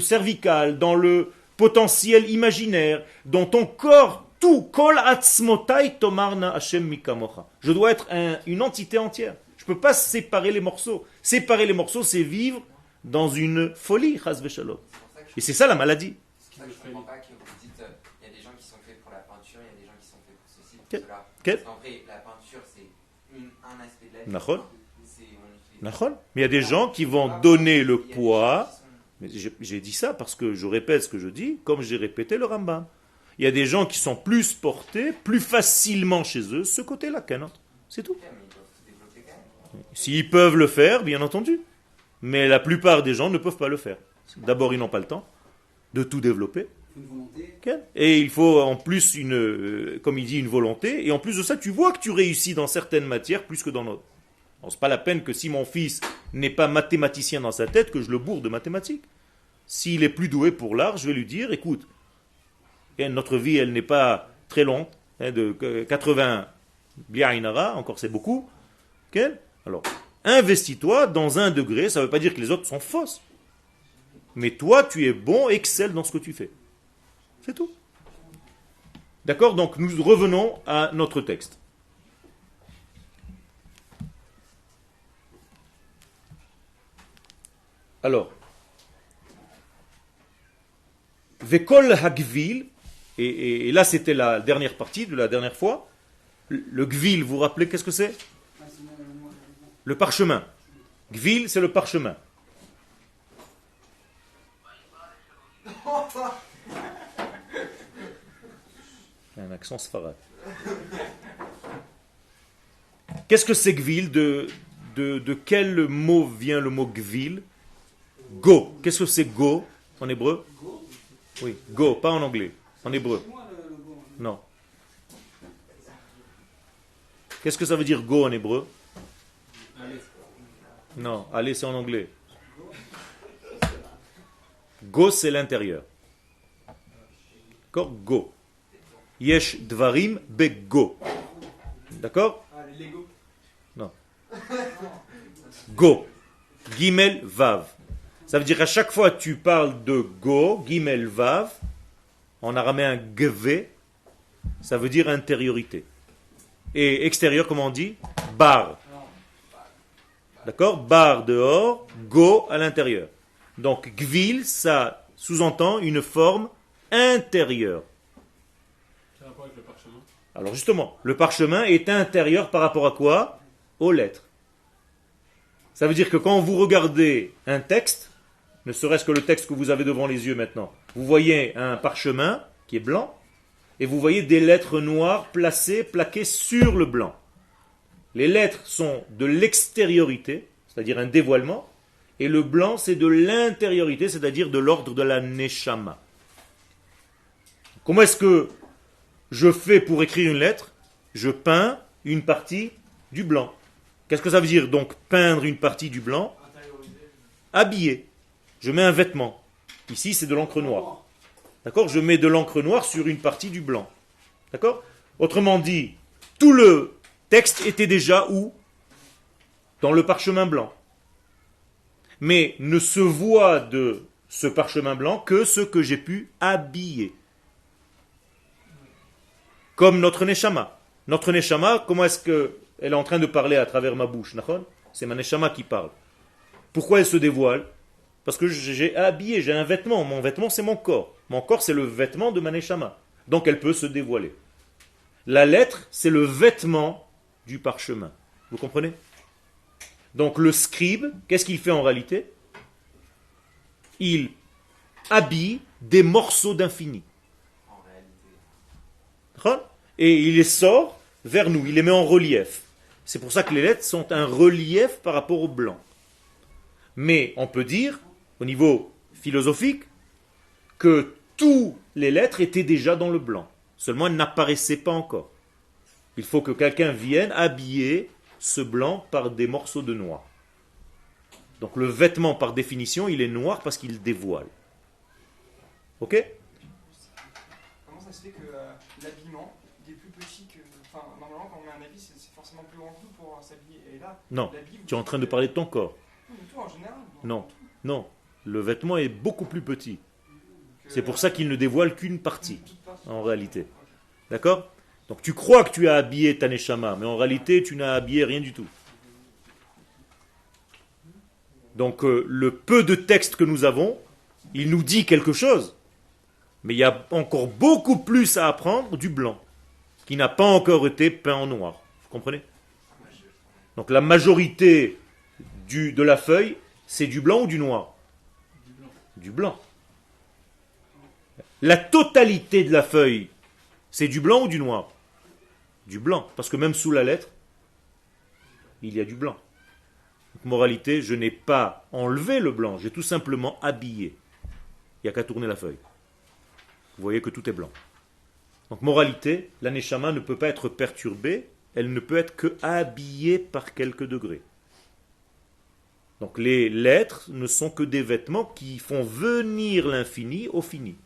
cervical, dans le potentiel imaginaire, dans ton corps, tout. Kol atzmotai tomarna Hashem mikamocha. Je dois être une entité entière. Je ne peux pas séparer les morceaux. Séparer les morceaux, c'est vivre dans une folie, chas v'shalom. Et c'est ça la maladie. C'est pour ça que je ne comprends pas que vous dites il y a des gens qui sont faits pour la peinture, il y a des gens qui sont faits pour ceci, pour Quel- cela. quel- Parce qu'en vrai, la peinture, c'est un aspect de la vie. Nachol. C'est- on utilise- Nachol. Mais il y a des gens qui vont donner le poids. Mais j'ai dit ça parce que je répète ce que je dis, comme j'ai répété le Rambam. Il y a des gens qui sont plus portés, plus facilement chez eux, ce côté-là qu'un autre. C'est tout. Ok, mais ils doivent se développer quand même. S'ils peuvent le faire, bien entendu. Mais la plupart des gens ne peuvent pas le faire. D'abord, ils n'ont pas le temps de tout développer. Une volonté. Et il faut en plus comme il dit, une volonté. Et en plus de ça, tu vois que tu réussis dans certaines matières plus que dans d'autres. Ce n'est pas la peine que si mon fils n'est pas mathématicien dans sa tête, que je le bourre de mathématiques. S'il est plus doué pour l'art, je vais lui dire, écoute, notre vie, elle n'est pas très longue, de 80 bli'ainara, encore c'est beaucoup. Alors, investis-toi dans un degré, ça ne veut pas dire que les autres sont fausses. Mais toi, tu es bon, excelle dans ce que tu fais. C'est tout. D'accord? Donc, nous revenons à notre texte. Alors, Vekol Hagvil, et là c'était la dernière partie de la dernière fois. Le Gvil, vous vous rappelez qu'est-ce que c'est? Le parchemin. Gvil, c'est le parchemin. Un accent sfarad. Qu'est-ce que c'est Gvil? De quel mot vient le mot Gvil? Go. Qu'est-ce que c'est go en hébreu? Oui, go, pas en anglais, en hébreu. Non. Qu'est-ce que ça veut dire go en hébreu? Non, allez, c'est en anglais. Go, c'est l'intérieur. D'accord? Go. Yesh dvarim be go. D'accord? Ah, les Lego. Go. Gimel Vav. Ça veut dire à chaque fois que tu parles de Go, Gimel Vav, en araméen Gve, ça veut dire intériorité. Et extérieur, comment on dit? Bar. D'accord? Bar dehors, Go à l'intérieur. Donc Gvil, ça sous-entend une forme intérieure. C'est rapport avec le parchemin. Alors justement, le parchemin est intérieur par rapport à quoi? Aux lettres. Ça veut dire que quand vous regardez un texte, ne serait-ce que le texte que vous avez devant les yeux maintenant, vous voyez un parchemin qui est blanc, et vous voyez des lettres noires plaquées sur le blanc. Les lettres sont de l'extériorité, c'est-à-dire un dévoilement, et le blanc c'est de l'intériorité, c'est-à-dire de l'ordre de la neshama. Comment est-ce que je fais pour écrire une lettre? Je peins une partie du blanc. Qu'est-ce que ça veut dire donc peindre une partie du blanc? Habiller. Je mets un vêtement. Ici c'est de l'encre noire. D'accord? Je mets de l'encre noire sur une partie du blanc. D'accord? Autrement dit, tout le texte était déjà où? Dans le parchemin blanc. Mais ne se voit de ce parchemin blanc que ce que j'ai pu habiller. Comme notre neshama. Notre neshama, comment est-ce qu'elle est en train de parler à travers ma bouche? C'est ma neshama qui parle. Pourquoi elle se dévoile? Parce que j'ai habillé, j'ai un vêtement. Mon vêtement, c'est mon corps. Mon corps, c'est le vêtement de ma neshama. Donc elle peut se dévoiler. La lettre, c'est le vêtement du parchemin. Vous comprenez? Donc le scribe, qu'est-ce qu'il fait en réalité? Il habille des morceaux d'infini. En réalité. Et il les sort vers nous, il les met en relief. C'est pour ça que les lettres sont un relief par rapport au blanc. Mais on peut dire, au niveau philosophique, que toutes les lettres étaient déjà dans le blanc. Seulement elles n'apparaissaient pas encore. Il faut que quelqu'un vienne habiller ce blanc par des morceaux de noir. Donc le vêtement, par définition, il est noir parce qu'il dévoile. Ok? Comment ça se fait que l'habillement il est plus petit que. Enfin, normalement, quand on met un habit, c'est forcément plus grand que nous pour s'habiller. Et là, Non, l'habit, tu es en train de parler de ton corps. tout, tout en général. Non, non. Le vêtement est beaucoup plus petit. C'est pour ça qu'il ne dévoile qu'une partie, en réalité. D'accord? Donc tu crois que tu as habillé ta neshama, mais en réalité tu n'as habillé rien du tout. Donc le peu de texte que nous avons, il nous dit quelque chose. Mais il y a encore beaucoup plus à apprendre du blanc, qui n'a pas encore été peint en noir. Vous comprenez? Donc la majorité de la feuille, c'est du blanc ou du noir? Du blanc. La totalité de la feuille, c'est du blanc ou du noir? Du blanc. Parce que même sous la lettre, il y a du blanc. Donc, moralité, je n'ai pas enlevé le blanc, j'ai tout simplement habillé. Il n'y a qu'à tourner la feuille. Vous voyez que tout est blanc. Donc moralité, la neshama ne peut pas être perturbée, elle ne peut être que habillée par quelques degrés. Donc les lettres ne sont que des vêtements qui font venir l'infini au fini.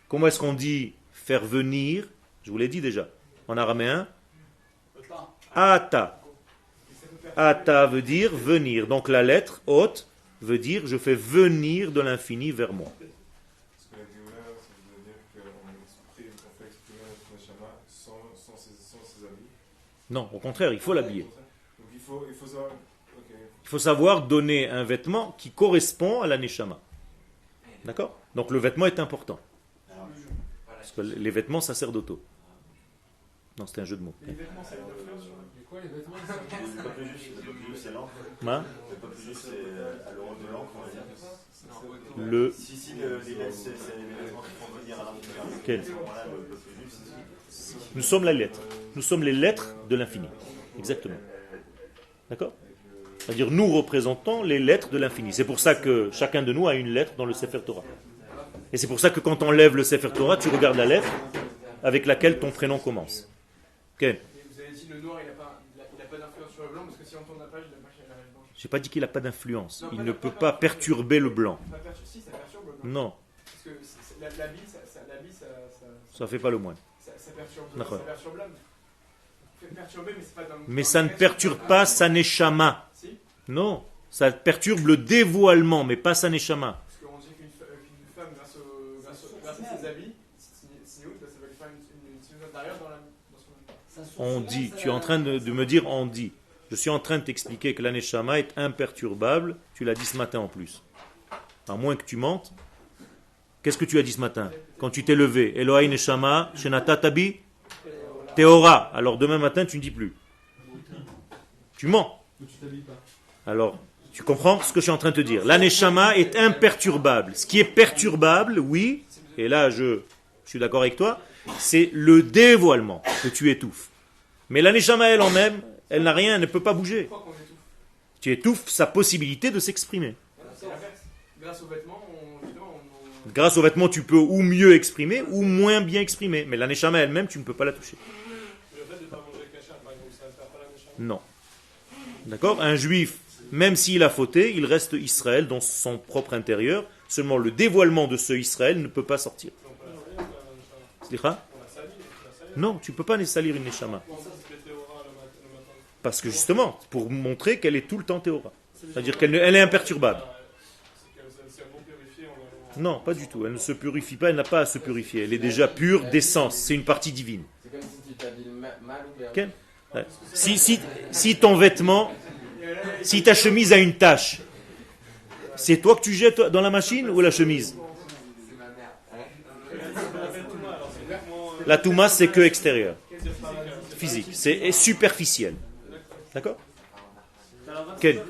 Comment est-ce qu'on dit faire venir? Je vous l'ai dit déjà. En araméen, ata. Ata veut dire venir. Donc la lettre haute veut dire je fais venir de l'infini vers moi. Parce que la Géoula, ça veut dire qu'on fait exprimer notre neshama sans ses habits. Non, au contraire, il faut l'habiller. Donc il faut savoir. Ok. Il faut savoir donner un vêtement qui correspond à la neshama. D'accord? Donc le vêtement est important. Parce que les vêtements sacerdotaux. Non, c'était un jeu de mots. Les vêtements, c'est quoi les vêtements? Le pas plus juste, c'est l'encre. Hein? Le pas plus juste, c'est à l'euro de l'encre, on va dire. Le... Si les lettres, c'est les vêtements qui font venir à l'intérieur. Quel? À ce moment-là, le pas plus juste. Nous sommes la lettre. Nous sommes les lettres de l'infini. Exactement. D'accord? C'est-à-dire nous représentons les lettres de l'infini. C'est pour ça que chacun de nous a une lettre dans le Sefer Torah. Et c'est pour ça que quand on lève le Sefer Torah, tu regardes la lettre avec laquelle ton prénom commence. Quel? Vous avez dit le noir, il n'a pas d'influence sur le blanc, parce que si on tourne la page, il n'a pas la page blanche. Je n'ai pas dit qu'il n'a pas d'influence. Il ne peut pas perturber le blanc. Si, ça perturbe le blanc. Non, Parce que l'habit, ça ça ne fait pas le moine. perturbe D'accord. l'âme. fait perturber, mais c'est pas dans. Mais ça ne perturbe pas sa neshama. Si. Non, ça perturbe le dévoilement, mais pas sa neshama. Parce qu'on dit qu'une femme, grâce à ses habits, sniout, ça va lui faire une sniout intérieure dans son. On dit, tu es en train de me dire on dit. Je suis en train de t'expliquer que la neshama est imperturbable, tu l'as dit ce matin en plus. À moins que tu mentes. Qu'est-ce que tu as dit ce matin quand tu t'es levé? Elohai neshama, shenata tabi, teora. Alors demain matin, tu ne dis plus. Tu mens. Alors, tu comprends ce que je suis en train de te dire? La neshama est imperturbable. Ce qui est perturbable, oui, et là je suis d'accord avec toi, c'est le dévoilement que tu étouffes. Mais la neshama elle en même, elle n'a rien, elle ne peut pas bouger. Pourquoi qu'on étouffe? Tu étouffes sa possibilité de s'exprimer. C'est l'inverse. Grâce aux vêtements, Grâce aux vêtements, tu peux ou mieux exprimer ou moins bien exprimer. Mais la neshama elle-même, tu ne peux pas la toucher. Le fait de ne pas manger cachère, par exemple, ça ne perd pas la neshama. Non. D'accord? Un juif, même s'il a fauté, il reste Israël dans son propre intérieur. Seulement le dévoilement de ce Israël ne peut pas sortir. On peut la salir, la neshama. Slicha? On la salit, on la salit. Non, tu ne peux pas salir une neshama. Comment ça, c'était théora le matin? Parce que justement, pour montrer qu'elle est tout le temps théora. C'est-à-dire qu'elle est imperturbable. C'est un bon purifié, Non, pas du tout. Elle ne se purifie pas, elle n'a pas à se purifier. Elle est déjà pure d'essence. C'est une partie divine. C'est comme si tu t'habilles mal ou bien. Ok? Ouais. Si ton vêtement, si ta chemise a une tache, c'est toi que tu jettes dans la machine ou la chemise? C'est ma mère. La touma, c'est que extérieur. Physique. C'est superficiel. D'accord? Quel?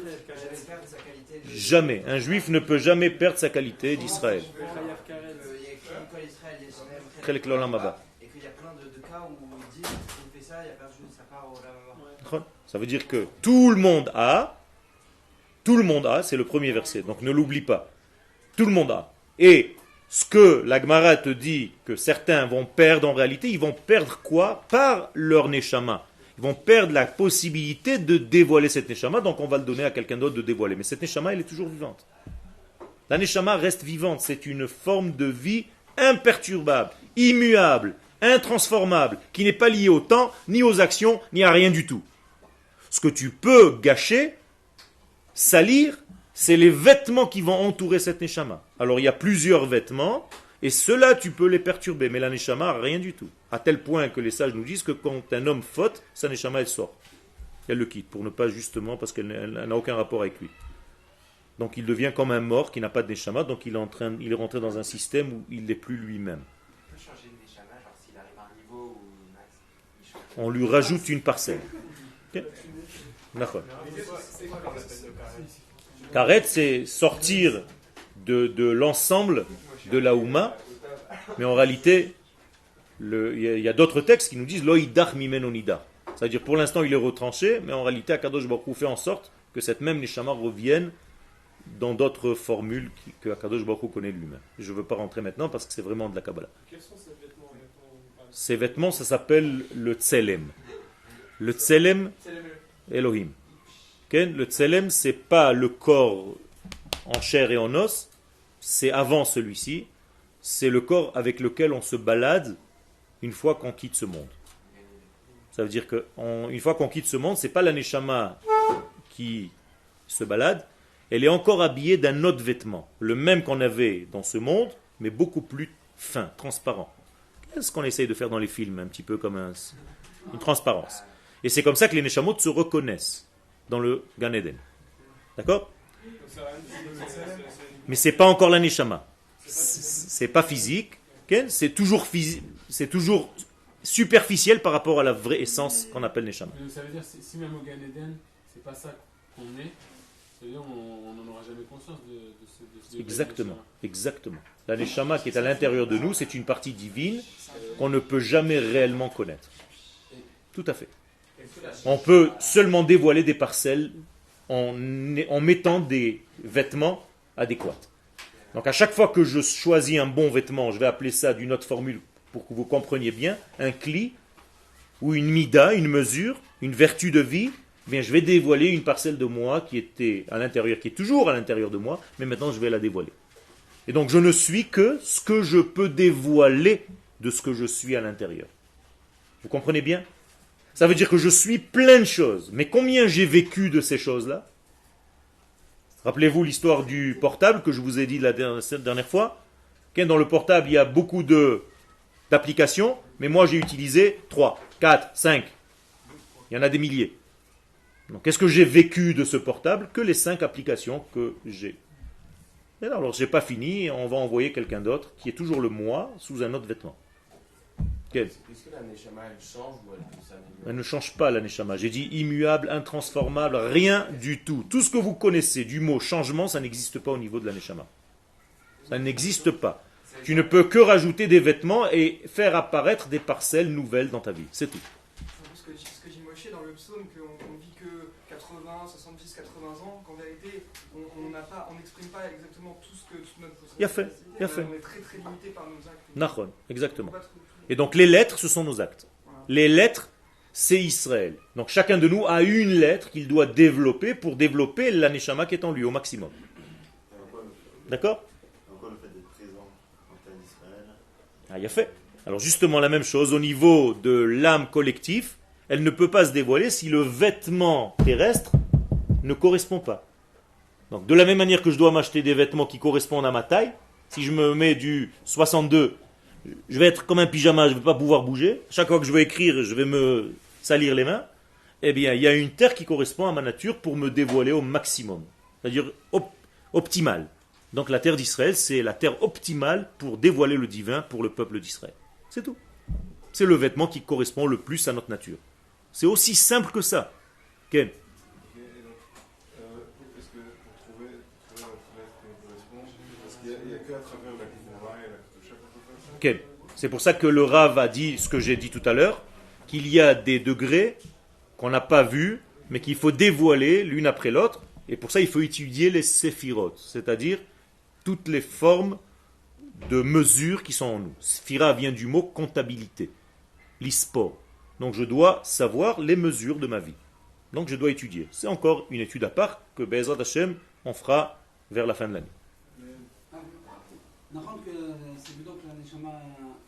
Jamais. Un juif ne peut jamais perdre sa qualité d'Israël. Il y a écrit l'école Israël, il y a même Chelek l'olam haba. et qu'il y a plein de cas où il dit on fait ça, il y a personne, ça part au lama. Ça veut dire que tout le monde a, c'est le premier verset, donc ne l'oublie pas. Tout le monde a. Et ce que la Gemara te dit que certains vont perdre en réalité, ils vont perdre quoi? Par leur neshama. Ils vont perdre la possibilité de dévoiler cette neshama, donc on va le donner à quelqu'un d'autre de dévoiler. Mais cette neshama, elle est toujours vivante. La neshama reste vivante, c'est une forme de vie imperturbable, immuable, intransformable, qui n'est pas liée au temps, ni aux actions, ni à rien du tout. Ce que tu peux gâcher, salir, c'est les vêtements qui vont entourer cette neshama. Alors il y a plusieurs vêtements, et ceux-là tu peux les perturber, mais la neshama, rien du tout. À tel point que les sages nous disent que quand un homme faute, sa neshama elle sort. Elle le quitte, pour ne pas justement, parce qu'elle n'a aucun rapport avec lui. Donc il devient comme un mort qui n'a pas de neshama, donc il est rentré dans un système où il n'est plus lui-même. On peut changer de neshama, genre s'il arrive à un niveau où il change. On lui rajoute une parcelle. Ok? D'accord. c'est quoi qu'on appelle le carré? Karet, c'est sortir de l'ensemble de la Houma, mais en réalité, il y a d'autres textes qui nous disent Loïdach mimen onidach. C'est-à-dire pour l'instant il est retranché, mais en réalité Akadosh Baruch Hu fait en sorte que cette même Neshama revienne dans d'autres formules que Akadosh Baruch Hu connaît lui-même. Je ne veux pas rentrer maintenant parce que c'est vraiment de la Kabbalah. Quels sont ces vêtements dont on parle? Ces vêtements, ça s'appelle le Tselem. Le Tselem C'est le mieux. Elohim. Okay? Le Tselem, c'est pas le corps en chair et en os, c'est avant celui-ci, c'est le corps avec lequel on se balade une fois qu'on quitte ce monde. Ça veut dire qu'une fois qu'on quitte ce monde, c'est pas la Neshama qui se balade, elle est encore habillée d'un autre vêtement, le même qu'on avait dans ce monde, mais beaucoup plus fin, transparent. Qu'est-ce qu'on essaye de faire dans les films, un petit peu comme une transparence. Et c'est comme ça que les Neshamot se reconnaissent dans le Gan Eden. D'accord? Mais c'est pas encore la Neshama. C'est pas physique, okay? C'est toujours superficiel par rapport à la vraie essence qu'on appelle Neshama. Ça veut dire, si même au Gan Eden, c'est pas ça qu'on est, ça veut dire on n'en aura jamais conscience de ce Exactement, exactement. La Neshama qui est à l'intérieur de nous, c'est une partie divine qu'on ne peut jamais réellement connaître. Tout à fait. On peut seulement dévoiler des parcelles en mettant des vêtements adéquats. Donc à chaque fois que je choisis un bon vêtement, je vais appeler ça d'une autre formule pour que vous compreniez bien, un cli ou une mida, une mesure, une vertu de vie, eh bien je vais dévoiler une parcelle de moi qui était à l'intérieur, qui est toujours à l'intérieur de moi, mais maintenant je vais la dévoiler. Et donc je ne suis que ce que je peux dévoiler de ce que je suis à l'intérieur. Vous comprenez bien? Ça veut dire que je suis plein de choses. Mais combien j'ai vécu de ces choses-là? Rappelez-vous l'histoire du portable que je vous ai dit la dernière fois. Dans le portable, il y a beaucoup d'applications, mais moi j'ai utilisé 3, 4, 5. Il y en a des milliers. Donc qu'est-ce que j'ai vécu de ce portable? Que les 5 applications que j'ai. Et alors je n'ai pas fini, on va envoyer quelqu'un d'autre qui est toujours le moi sous un autre vêtement. Quel? Est-ce que la Neshama elle change ou elle peut s'améliorer? Elle ne change pas la Neshama. J'ai dit immuable, intransformable, rien du tout. Tout ce que vous connaissez du mot changement, ça n'existe pas au niveau de la Neshama. Ça n'existe pas. Tu ne peux que rajouter des vêtements et faire apparaître des parcelles nouvelles dans ta vie. C'est tout. C'est ce que dit Moshe dans le psaume, qu'on vit que 80, 70, 80 ans, qu'en vérité, on n'exprime pas exactement tout ce que toute notre Il a fait. On est très très limité par nos actes. Nahon, exactement. On peut pas tout- Et donc les lettres, ce sont nos actes. Voilà. Les lettres, c'est Israël. Donc chacun de nous a une lettre qu'il doit développer pour développer la Neshama qui est en lui au maximum. D'accord? Encore le fait d'être présent en terre d'Israël. Ah, il a fait. Alors justement la même chose au niveau de l'âme collective, elle ne peut pas se dévoiler si le vêtement terrestre ne correspond pas. Donc de la même manière que je dois m'acheter des vêtements qui correspondent à ma taille, si je me mets du 62, je vais être comme un pyjama, je ne vais pas pouvoir bouger. Chaque fois que je vais écrire, je vais me salir les mains. Eh bien, il y a une terre qui correspond à ma nature pour me dévoiler au maximum. C'est-à-dire optimale. Donc la terre d'Israël, c'est la terre optimale pour dévoiler le divin pour le peuple d'Israël. C'est tout. C'est le vêtement qui correspond le plus à notre nature. C'est aussi simple que ça. Ken? Est-ce que pour trouver notre lettre qui nous correspond, parce qu'il n'y a qu'à travers la Kouva et la Ketoucha qu'on peut faire ça? Ken. C'est pour ça que le Rav a dit ce que j'ai dit tout à l'heure, qu'il y a des degrés qu'on n'a pas vus, mais qu'il faut dévoiler l'une après l'autre. Et pour ça, il faut étudier les séphirotes, c'est-à-dire toutes les formes de mesures qui sont en nous. Sphira vient du mot comptabilité, l'ispor. Donc je dois savoir les mesures de ma vie. Donc je dois étudier. C'est encore une étude à part que Be'ezrat Hashem on fera vers la fin de l'année. Nahon que c'est évident que la Neshama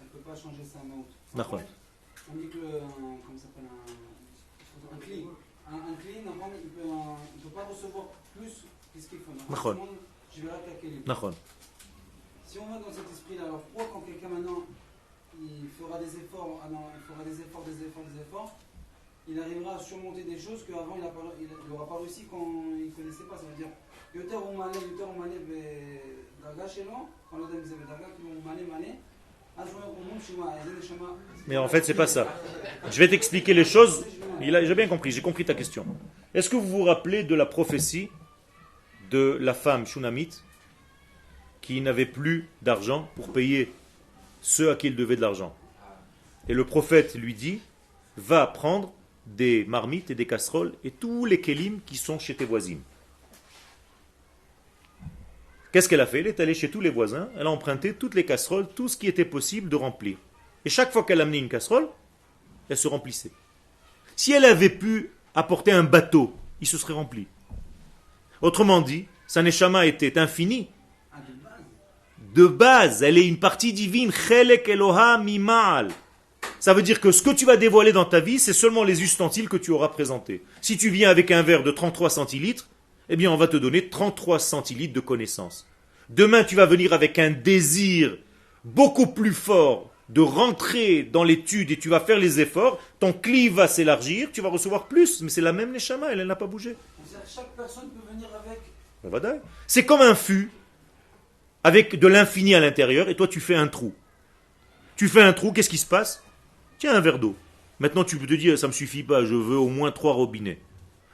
elle ne peut pas changer sa maut. Nahon. On dit que comment ça s'appelle un cli. Un cli, Nahon, il ne peut pas recevoir plus que ce qu'il faut. Nahon. Je vais attaquer les. Nahon. Si on va dans cet esprit-là, alors pourquoi quand quelqu'un maintenant il fera des efforts, il arrivera à surmonter des choses qu'avant il n'aura pas réussi quand il ne connaissait pas. Ça veut dire יותר הוא מעלה בדרגה שלו, quand l'autre זה בדרגה, כאילו הוא מעלה, אז אומרים שמה, איזה נשמה. Mais en fait, c'est pas ça. Je vais t'expliquer les choses. J'ai bien compris, j'ai compris ta question. Est-ce que vous vous rappelez de la prophétie de la femme Shunamite qui n'avait plus d'argent pour payer ceux à qui il devait de l'argent? Et le prophète lui dit, va prendre des marmites et des casseroles et tous les kélim qui sont chez tes voisines. Qu'est-ce qu'elle a fait? Elle est allée chez tous les voisins, elle a emprunté toutes les casseroles, tout ce qui était possible de remplir. Et chaque fois qu'elle amenait une casserole, elle se remplissait. Si elle avait pu apporter un bateau, il se serait rempli. Autrement dit, sa neshama était infinie. De base, elle est une partie divine. Chelek Eloha Mima'al. Ça veut dire que ce que tu vas dévoiler dans ta vie, c'est seulement les ustensiles que tu auras présentés. Si tu viens avec un verre de 33 centilitres, eh bien on va te donner 33 centilitres de connaissances. Demain, tu vas venir avec un désir beaucoup plus fort de rentrer dans l'étude et tu vas faire les efforts, ton cli va s'élargir, tu vas recevoir plus, mais c'est la même neshama, elle n'a pas bougé. Chaque personne peut venir avec. C'est comme un fût avec de l'infini à l'intérieur et toi tu fais un trou. Tu fais un trou, qu'est-ce qui se passe? Tiens, un verre d'eau. Maintenant tu peux te dire, ça ne me suffit pas, je veux au moins 3 robinets.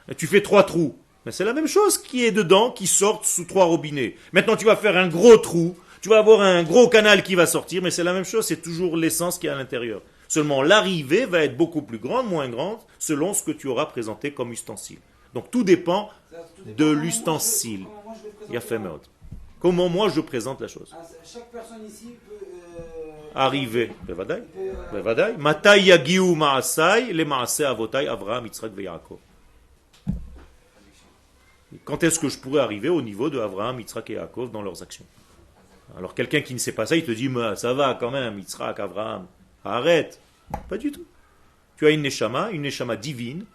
Et tu fais 3 trous. Mais c'est la même chose qui est dedans, qui sort sous 3 robinets. Maintenant tu vas faire un gros trou, tu vas avoir un gros canal qui va sortir, mais c'est la même chose, c'est toujours l'essence qui est à l'intérieur. Seulement l'arrivée va être beaucoup plus grande, moins grande, selon ce que tu auras présenté comme ustensile. Donc tout dépend de l'ustensile. Comment moi je présente la chose. Chaque personne ici peut arriver. Bevadaï. Matai yagiu ma'asai le ma'aseh avotai Avraham, Yitzhak ve Yaakov. Quand est-ce que je pourrais arriver au niveau de Avraham, Yitzhak et Yaakov dans leurs actions? Alors quelqu'un qui ne sait pas ça, il te dit mais ça va quand même, Yitzhak, Avraham, arrête. Pas du tout. Tu as une neshama divine.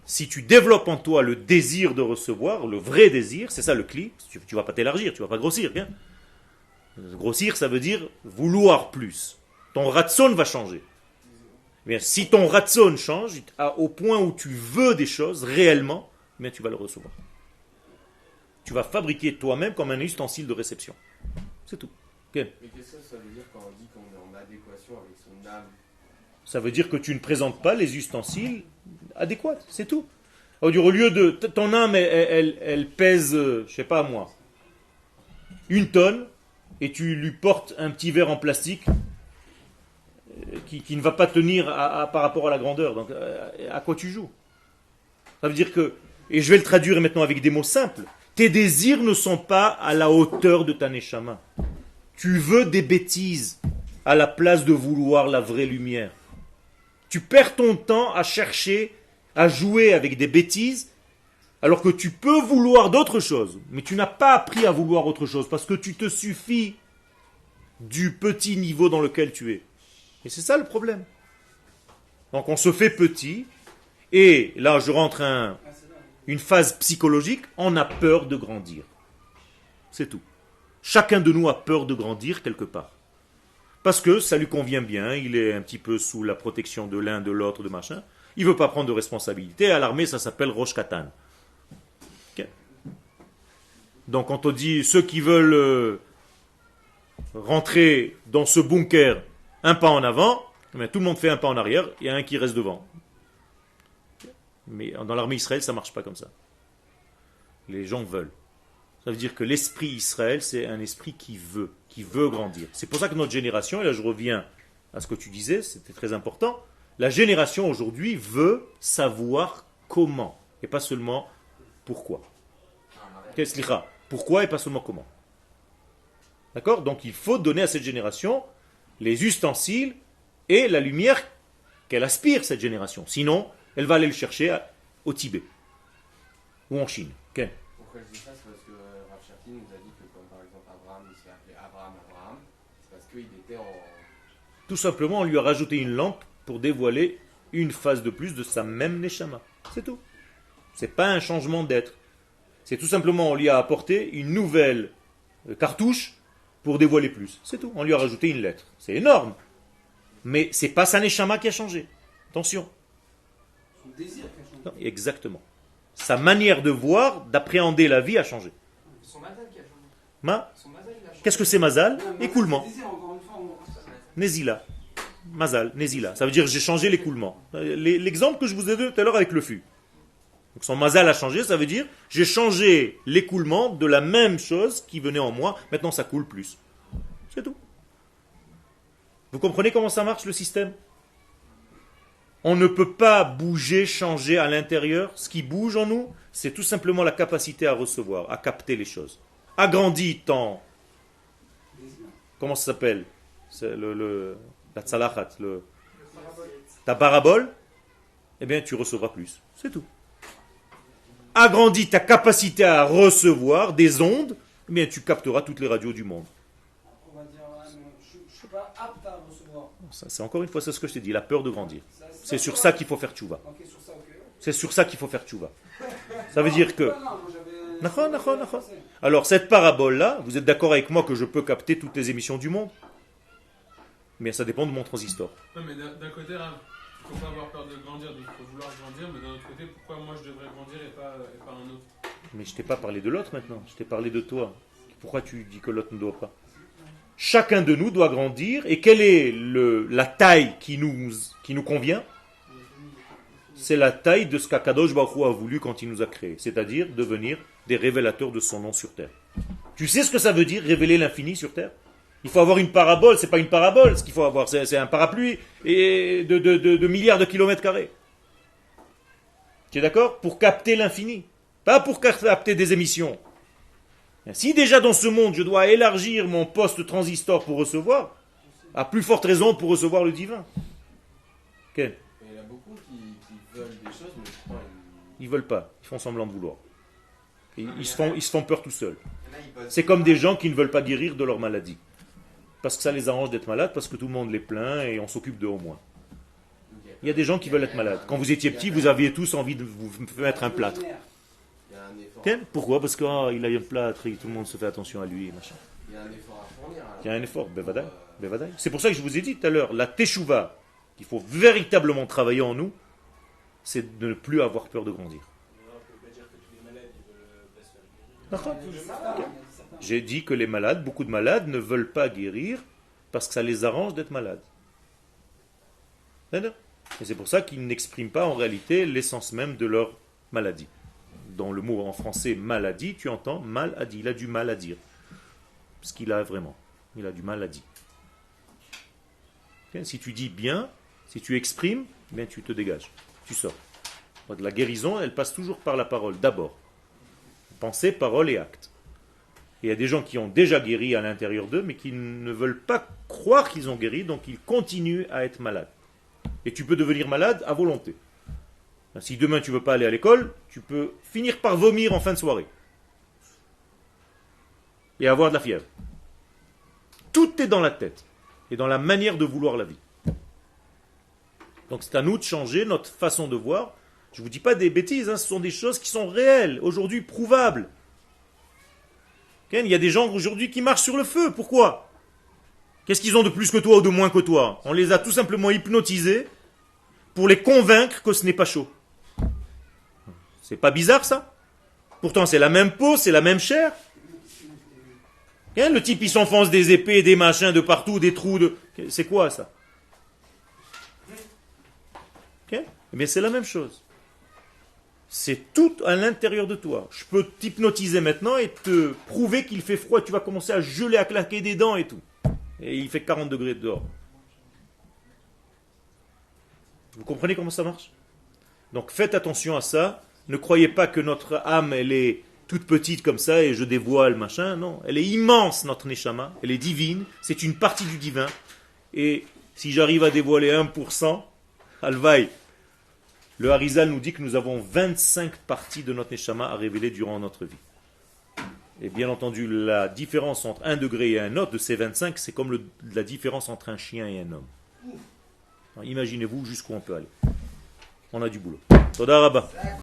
Si tu développes en toi le désir de recevoir, le vrai désir, c'est ça le cli, tu ne vas pas t'élargir, tu ne vas pas grossir. Hein. Grossir, ça veut dire vouloir plus. Ton ratson va changer. Bien, si ton ratson change, au point où tu veux des choses réellement, bien, tu vas le recevoir. Tu vas fabriquer toi-même comme un ustensile de réception. C'est tout. Okay. Mais qu'est-ce que ça veut dire quand on dit qu'on est en adéquation avec son âme? Ça veut dire que tu ne présentes pas les ustensiles adéquats, c'est tout. Au lieu de... Ton âme, elle pèse, je sais pas moi, 1 tonne, et tu lui portes un petit verre en plastique qui ne va pas tenir par rapport à la grandeur. Donc, à quoi tu joues? Ça veut dire que... Et je vais le traduire maintenant avec des mots simples. Tes désirs ne sont pas à la hauteur de ta neshama. Tu veux des bêtises à la place de vouloir la vraie lumière. Tu perds ton temps à chercher, à jouer avec des bêtises, alors que tu peux vouloir d'autres choses. Mais tu n'as pas appris à vouloir autre chose, parce que tu te suffis du petit niveau dans lequel tu es. Et c'est ça le problème. Donc on se fait petit, et là je rentre une phase psychologique, on a peur de grandir. C'est tout. Chacun de nous a peur de grandir quelque part. Parce que ça lui convient bien, il est un petit peu sous la protection de l'un, de l'autre, de machin. Il ne veut pas prendre de responsabilité. À l'armée, ça s'appelle Rosh Katan. Okay. Donc quand on dit ceux qui veulent rentrer dans ce bunker un pas en avant, eh tout le monde fait un pas en arrière, il y a un qui reste devant. Mais dans l'armée Israël, ça ne marche pas comme ça. Les gens veulent. Ça veut dire que l'esprit Israël, c'est un esprit qui veut grandir. C'est pour ça que notre génération, et là je reviens à ce que tu disais, c'était très important, la génération aujourd'hui veut savoir comment, et pas seulement pourquoi. Qu'est-ce que pourquoi et pas seulement comment. D'accord? Donc il faut donner à cette génération les ustensiles et la lumière qu'elle aspire, cette génération. Sinon, elle va aller le chercher au Tibet ou en Chine. Okay. Pourquoi je dis ça? C'est parce que Rav Cherki nous a dit que, comme par exemple Abraham, il s'est appelé Abraham, c'est parce qu'il était en... Tout simplement, on lui a rajouté une lampe pour dévoiler une phase de plus de sa même Neshama. C'est tout. C'est pas un changement d'être. C'est tout simplement, on lui a apporté une nouvelle cartouche pour dévoiler plus. C'est tout. On lui a rajouté une lettre. C'est énorme. Mais c'est pas sa Neshama qui a changé. Attention. Son désir qui a changé. Non, exactement. Sa manière de voir, d'appréhender la vie a changé. Son mazal qui a changé. Mazal, il a changé. qu'est-ce que c'est mazal? Écoulement. Désir, encore une fois, Nezila. Mazal, Nezila. Ça veut dire j'ai changé l'écoulement. L'exemple que je vous ai donné tout à l'heure avec le fût. Donc son mazal a changé, ça veut dire j'ai changé l'écoulement de la même chose qui venait en moi. Maintenant ça coule plus. C'est tout. Vous comprenez comment ça marche le système? On ne peut pas bouger, changer à l'intérieur. Ce qui bouge en nous, c'est tout simplement la capacité à recevoir, à capter les choses. Agrandis ton... Comment ça s'appelle? C'est la tzalachat, ta parabole. Eh bien, tu recevras plus. C'est tout. Agrandis ta capacité à recevoir des ondes. Eh bien, tu capteras toutes les radios du monde. On va dire, je ne suis pas apte à recevoir. Ça, c'est encore une fois, c'est ce que je t'ai dit, la peur de grandir. C'est sur ça qu'il faut faire tchouva. Okay, sur ça, okay. C'est sur ça qu'il faut faire tchouva. Ça veut dire que... Alors, cette parabole-là, vous êtes d'accord avec moi que je peux capter toutes les émissions du monde? Mais ça dépend de mon transistor. Non, mais d'un côté, il ne faut pas avoir peur de grandir, il faut vouloir grandir, mais d'un autre côté, pourquoi moi je devrais grandir et pas un autre? Mais je t'ai pas parlé de l'autre maintenant, je t'ai parlé de toi. Pourquoi tu dis que l'autre ne doit pas? Chacun de nous doit grandir, et quelle est la taille qui nous convient? C'est la taille de ce qu'Akadosh Baruch Hu a voulu quand il nous a créés, c'est-à-dire devenir des révélateurs de son nom sur terre. Tu sais ce que ça veut dire, révéler l'infini sur terre? Il faut avoir une parabole, c'est pas une parabole, ce qu'il faut avoir, c'est un parapluie et de milliards de kilomètres carrés. Tu es d'accord? Pour capter l'infini, pas pour capter des émissions. Si déjà dans ce monde je dois élargir mon poste transistor pour recevoir, à plus forte raison pour recevoir le divin. Okay. Il y en a beaucoup qui veulent des choses, mais je crois ils veulent pas, ils font semblant de vouloir. Ils se font peur tout seuls. C'est comme des gens qui ne veulent pas guérir de leur maladie. Parce que ça les arrange d'être malades, parce que tout le monde les plaint et on s'occupe d'eux au moins. Il y a des gens qui veulent être malades. Quand vous étiez petit, vous aviez tous envie de vous mettre un plâtre. Il y a un effort. Tiens, pourquoi? Parce qu'il a un plâtre et tout le monde se fait attention à lui. Machin. Il y a un effort à fournir. Alors. Il y a un effort. Bevadaï. C'est pour ça que je vous ai dit tout à l'heure, la teshuva, qu'il faut véritablement travailler en nous, c'est de ne plus avoir peur de grandir. On peut pas dire que tous les malades ils veulent pas se faire guérir. J'ai dit que les malades, beaucoup de malades, ne veulent pas guérir parce que ça les arrange d'être malades. Et c'est pour ça qu'ils n'expriment pas en réalité l'essence même de leur maladie. Dans le mot en français maladie, tu entends mal à dire. Il a du mal à dire. Ce qu'il a vraiment. Il a du mal à dire. Si tu dis bien, si tu exprimes, bien tu te dégages. Tu sors. Donc la guérison, elle passe toujours par la parole, d'abord. Pensée, parole et acte. Et il y a des gens qui ont déjà guéri à l'intérieur d'eux, mais qui ne veulent pas croire qu'ils ont guéri, donc ils continuent à être malades. Et tu peux devenir malade à volonté. Si demain tu ne veux pas aller à l'école, tu peux finir par vomir en fin de soirée. Et avoir de la fièvre. Tout est dans la tête. Et dans la manière de vouloir la vie. Donc c'est à nous de changer notre façon de voir. Je ne vous dis pas des bêtises, ce sont des choses qui sont réelles, aujourd'hui prouvables. Il y a des gens aujourd'hui qui marchent sur le feu. Pourquoi? Qu'est-ce qu'ils ont de plus que toi ou de moins que toi? On les a tout simplement hypnotisés pour les convaincre que ce n'est pas chaud. C'est pas bizarre ça? Pourtant c'est la même peau, c'est la même chair. Le type il s'enfonce des épées, des machins de partout, des trous de... C'est quoi ça? Eh bien c'est la même chose. C'est tout à l'intérieur de toi. Je peux t'hypnotiser maintenant et te prouver qu'il fait froid. Tu vas commencer à geler, à claquer des dents et tout. Et il fait 40 degrés dehors. Vous comprenez comment ça marche? Donc faites attention à ça. Ne croyez pas que notre âme, elle est toute petite comme ça et je dévoile, machin. Non, elle est immense, notre neshama. Elle est divine. C'est une partie du divin. Et si j'arrive à dévoiler 1%, alvaï. Le Harizal nous dit que nous avons 25 parties de notre neshama à révéler durant notre vie. Et bien entendu, la différence entre un degré et un autre de ces 25, c'est comme la différence entre un chien et un homme. Alors, imaginez-vous jusqu'où on peut aller. On a du boulot. Toda Rabba.